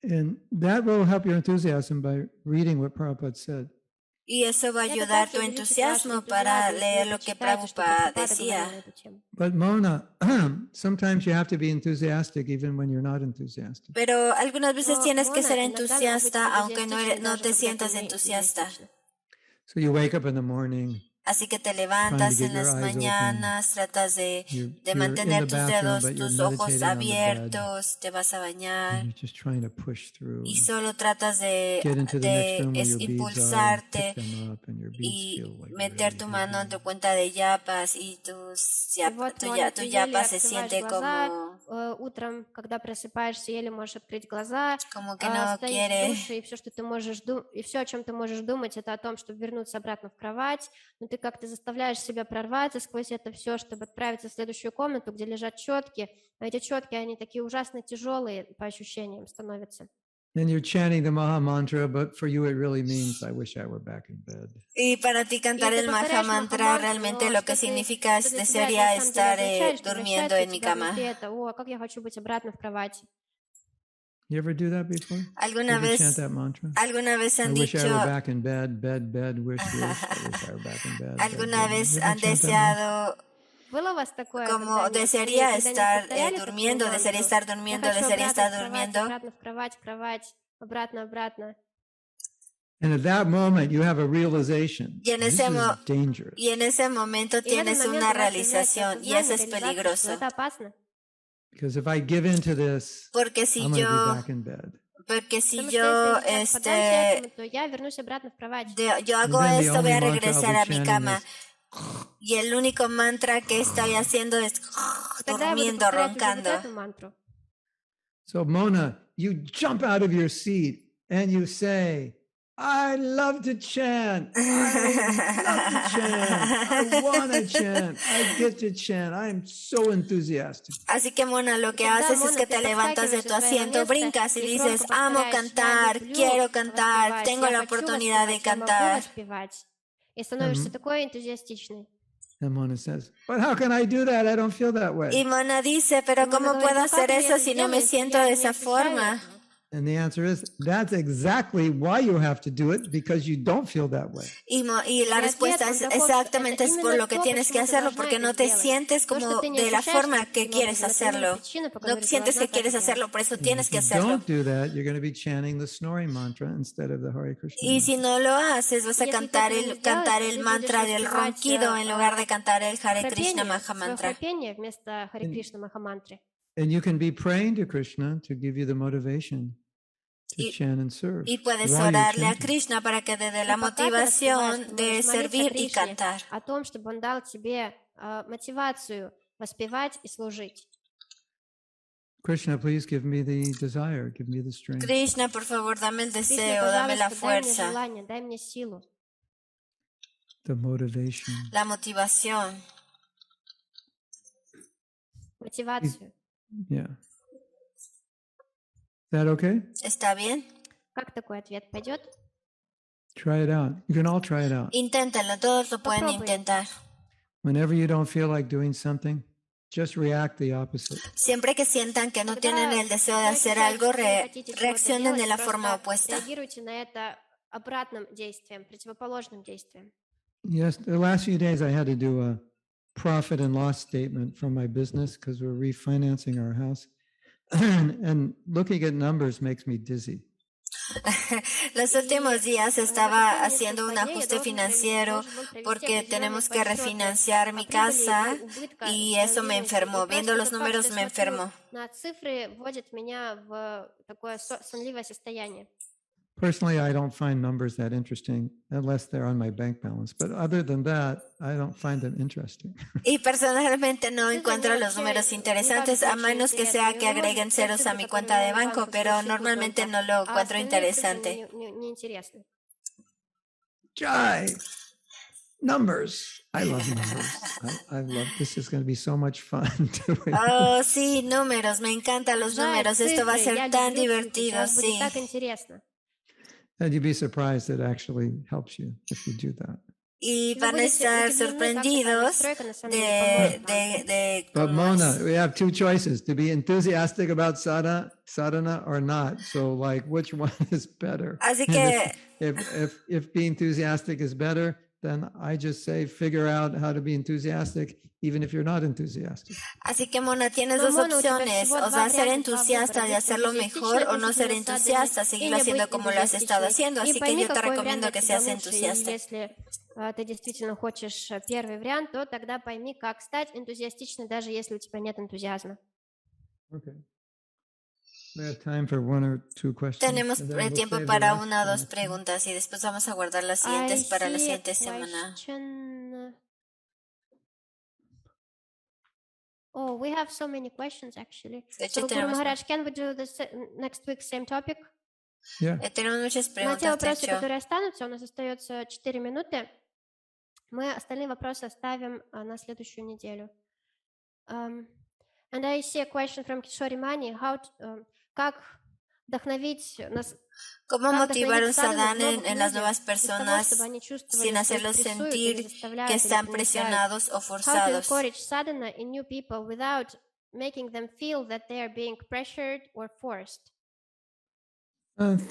And that will help your enthusiasm by reading what Prabhupada said. Y eso va a ayudar tu entusiasmo para leer lo que Prabhupada decía. But Mona, sometimes you have to be enthusiastic even when you're not enthusiastic. Pero algunas veces tienes que ser entusiasta aunque no te sientas entusiasta. So you wake up in the morning. Así que te levantas en las mañanas, tratas de mantener tus dedos, tus ojos abiertos, te vas a bañar y solo tratas de impulsarte y meter tu mano en tu cuenta de yapas y tu yapa se siente como утром, когда просыпаешься, еле можешь открыть глаза, como que no quiere. И все, что ты можешь и все, о чем ты можешь думать, это о том, чтобы вернуться обратно в кровать, но ты как-то заставляешь себя прорваться сквозь это все, чтобы отправиться в следующую комнату, где лежат четки, а эти четки, они такие ужасно тяжелые по ощущениям становятся. And you're chanting the Maha Mantra, but for you it really means I wish I were back in bed. Y para ti cantar el Maha Mantra realmente lo que significa es desearía estar durmiendo en mi cama. О, как я хочу быть обратно в кровати. You ever do that before? ¿Alguna vez han dicho? ¿Alguna vez han deseado? Como desearía estar durmiendo, desearía estar durmiendo, desearía estar durmiendo. And at that moment you have a realization. Y en ese momento tienes una realización y eso es peligroso. Because if I give in to this, porque si I'm yo be back in bed. Porque si yo hago esto, voy a regresar a mi cama. Y el único mantra que estoy haciendo es durmiendo, roncando. So Mona, you jump out of your seat and you say, I love to chant. I want to chant. I get to chant. I am so enthusiastic. Así que, Mona, lo que haces es que te levantas de tu asiento, brincas y dices, amo cantar, quiero cantar, tengo la oportunidad de cantar. И становишься такой энтузиастичной. And Mona says, but how can I do that? I don't feel that way. Y Mona dice, pero ¿cómo puedo hacer eso si no me siento de esa forma? And the answer is, that's exactly why you have to do it, because you don't feel that way. Y la respuesta es exactamente es por lo que tienes que hacerlo, porque no te sientes como de la forma que quieres hacerlo. No sientes que quieres hacerlo, por eso tienes que hacerlo. Don't do that, you're going to be chanting the snoring mantra instead of the Hare Krishna. Y si no lo haces, vas a cantar el mantra del ronquido en lugar de cantar el Hare Krishna Mahamantra. And you can be praying to Krishna to give you the motivation to chant and serve. Y puedes orarle a Krishna para que te dé la motivación de servir y cantar. Krishna, please give me the desire, give me the strength. Krishna, por favor, dame el deseo, dame la fuerza. The motivation. La motivación. Yeah. Is that okay? ¿Está bien? Как такой ответ пойдет? Try it out. You can all try it out. Inténtalo, todos lo pueden intentar. Whenever you don't feel like doing something, just react the opposite. Siempre que sientan que no tienen el deseo de hacer algo, reaccionen de la forma opuesta. Реагируйте на это обратным действием, противоположным действием. Yes, the last few days I had to do a profit and loss statement from my business because we're refinancing our house. And looking at numbers makes me dizzy. Los últimos días estaba haciendo un ajuste financiero porque tenemos que refinanciar mi casa y eso me enfermó. Viendo los números me enfermó. Personally, I don't find numbers that interesting unless they're on my bank balance. But other than that, I don't find them interesting. Y personalmente no encuentro los números interesantes a menos que sea que agreguen ceros a mi cuenta de banco, pero normalmente no lo encuentro interesante. Jai, numbers. I love numbers. I love this. Is going to be so much fun doing. Oh, sí, números. Me encantan los números. Esto va a ser tan divertido, sí. And you'd be surprised it actually helps you if you do that. Y van a estar sorprendidos de But Mona, we have two choices: to be enthusiastic about sadhana or not. So, like, which one is better? Así que if being enthusiastic is better, then I just say figure out how to be enthusiastic, even if you're not enthusiastic. Así que Mona, tienes dos opciones, o sea, ser entusiasta y hacerlo mejor, o no ser entusiasta, seguirlo haciendo como lo has estado haciendo. Así que yo te recomiendo que seas entusiasta. Если ты действительно хочешь первый вариант, то тогда пойми, как стать энтузиастичной, даже если у тебя нет энтузиазма. Okay. We have time for one or two questions. Tenemos tiempo para una o dos preguntas y después vamos a guardar las siguientes para la siguiente semana. Oh, we have so many questions actually. De hecho, So, Guru Maharaj, can we do this next week same topic? Yeah. Tenemos muchas На те preguntas, de вопросы, hecho. которые останутся, у нас остается 4 минуты. Мы остальные вопросы оставим на следующую неделю. And I see a question from Kishori Mani. Как вдохновить нас? ¿Cómo motivar un sadhana en las nuevas personas sin hacerlos sentir que están presionados o How to forzados? encourage sadhana in new people without making them feel that they are being pressured or forced?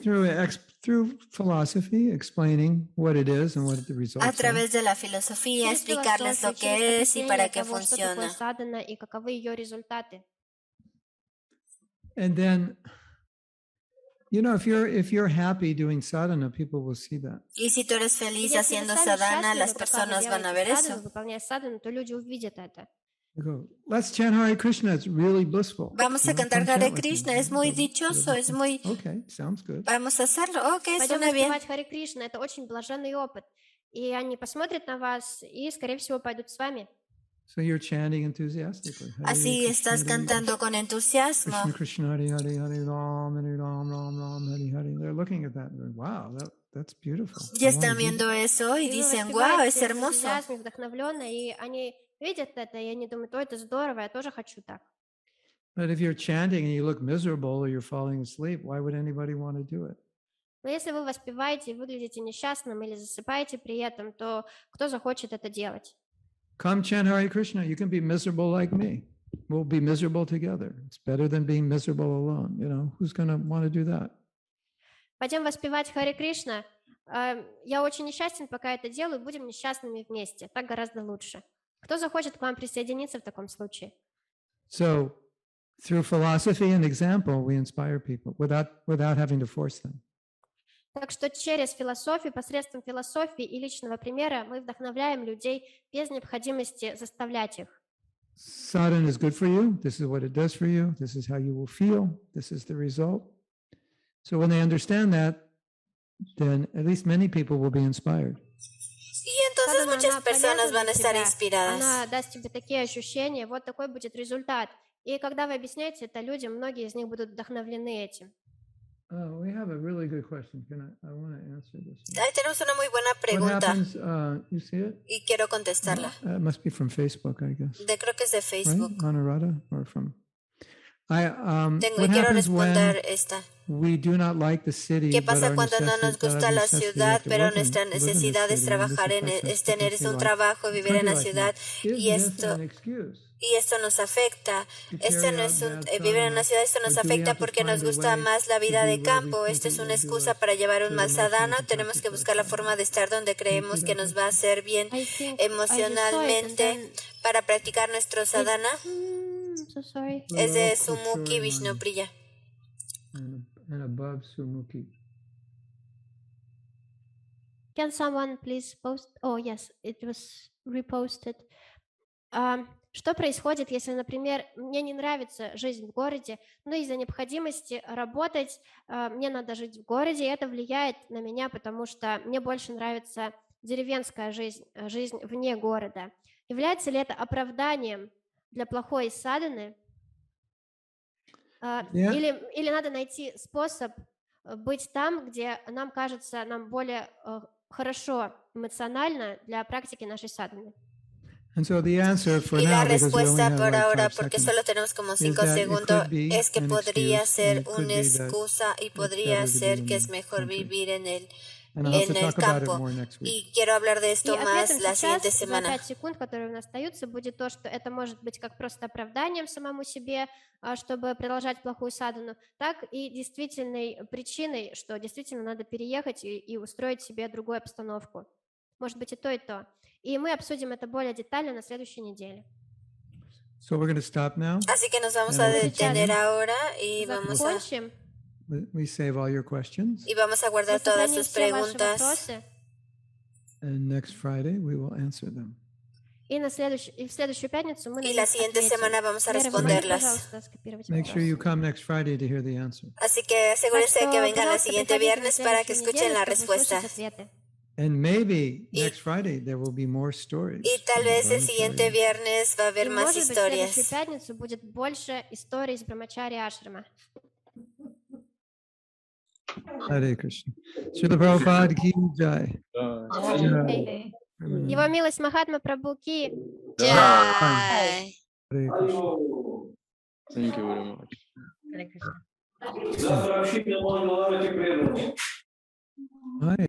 Through philosophy, explaining what it is and what the results A are. través de la filosofía, explicarles lo que es y para qué funciona. Sadhana и каковы ее результаты. And then, you know, if you're happy doing sadhana, people will see that. Y si tú eres feliz Если вы haciendo сами sadhana, счастливы, las пока вы personas van a ver делаете eso. садхану, выполняя садхану, то люди увидят это. You go, let's chant Hare Krishna. It's really blissful. Vamos a You know, cantar come Hare chant with me. Krishna, es muy dichoso, es muy... Okay, sounds good. Vamos a hacerlo, ok, Пойдем suena bien. воспевать Харе Кришна, это очень блаженный опыт. И они посмотрят на вас и, скорее всего, пойдут с вами. So you're chanting enthusiastically. Hare Así Krishna, estás Hare cantando con entusiasmo. Krishna, Krishna, Hare Hare, Hare Ram, Hare Hare. They're looking at that and going, wow, that's beautiful. Y están viendo eso y И вы dicen, wow, es воспеваете в hermoso. энтузиазме, вдохновленно, и они видят это, и они думают, ой, это здорово, я тоже хочу так. But if you're chanting and you look miserable or you're falling asleep, why would anybody want to do it? Но если вы воспеваете и выглядите несчастным или засыпаете при этом, то кто захочет это делать? come chant Hare Krishna. You can be miserable like me. We'll be miserable together. It's better than being miserable alone. You know, who's going to want to do that? Пойдем воспевать Харе Кришна. Я очень несчастен, пока это делаю, будем несчастными вместе. Так гораздо лучше. Кто захочет к вам присоединиться в таком случае? So, through philosophy and example, we inspire people without having to force them. Так что через философию, посредством философии и личного примера мы вдохновляем людей без необходимости заставлять их. Sadhana is good for you. This is what it does for you. This is how you will feel. This is the result. So when they understand that, then at least many people will be inspired. Y entonces muchas personas van a estar inspiradas. Она даст тебе такие ощущения, вот такой будет результат. И когда вы объясняете это людям, многие из них будут вдохновлены этим. We have a really good question. I want to answer this one. Ahí tenemos una muy buena What pregunta happens, you see it? y quiero contestarla. It must be from Facebook, I guess. Creo que es de Facebook. Right? Anuradha, or from... Tengo what y quiero happens responder when esta. we do not like the city, ¿Qué but pasa our cuando no nos gusta la ciudad, pero nuestra necesidad es trabajar es tener un trabajo, vivir en la ciudad y esto nos afecta? Esto no es vivir en una ciudad, esto nos afecta porque nos gusta más la vida de campo. Esto es una excusa para llevar un mal sadhana. Tenemos que buscar la forma de estar donde creemos que nos va a hacer bien emocionalmente para practicar nuestro sadhana. So sorry. Es de Sumukhi Vishnupriya. And above Sumukhi. Can someone please post? Oh, yes, it was reposted. Что происходит, если, например, мне не нравится жизнь в городе, но из-за необходимости работать мне надо жить в городе, и это влияет на меня, потому что мне больше нравится деревенская жизнь, жизнь вне города. Является ли это оправданием для плохой садханы? Или надо найти способ быть там, где нам кажется, нам более хорошо эмоционально для практики нашей садханы? Y la respuesta por ahora, porque solo tenemos como 5 segundos, es que podría ser una excusa y podría ser que es mejor vivir en el campo. Y quiero hablar de esto más la siguiente semana. 5 секунд, которые у нас остаются, будет то, что это может быть как просто оправданием самому себе, чтобы продолжать плохую садхану, так и действительной причиной, что действительно надо переехать и устроить себе другую обстановку. Может быть и то, и то. И мы обсудим это более детально на следующей неделе. Así que nos vamos a detener ahora y vamos a... We save all your questions. Y vamos a guardar todas sus preguntas. And next Friday we will answer them. Y в следующую пятницу мы на Y la siguiente semana vamos a responderlas. Make sure you come next Friday to hear the answer. Así que asegúrense de que vengan el siguiente viernes para que escuchen la respuesta. And maybe next Friday there will be more stories. Y tal vez el siguiente viernes va a haber más historias. В следующую пятницу будет больше историй из Брамачарья Ашрама. Hare Krishna. Srila Prabhupada ki jai. Его милость Махатма Прабху ки Jai. Hare Krishna. Thank you very much. Hare Krishna. Hi.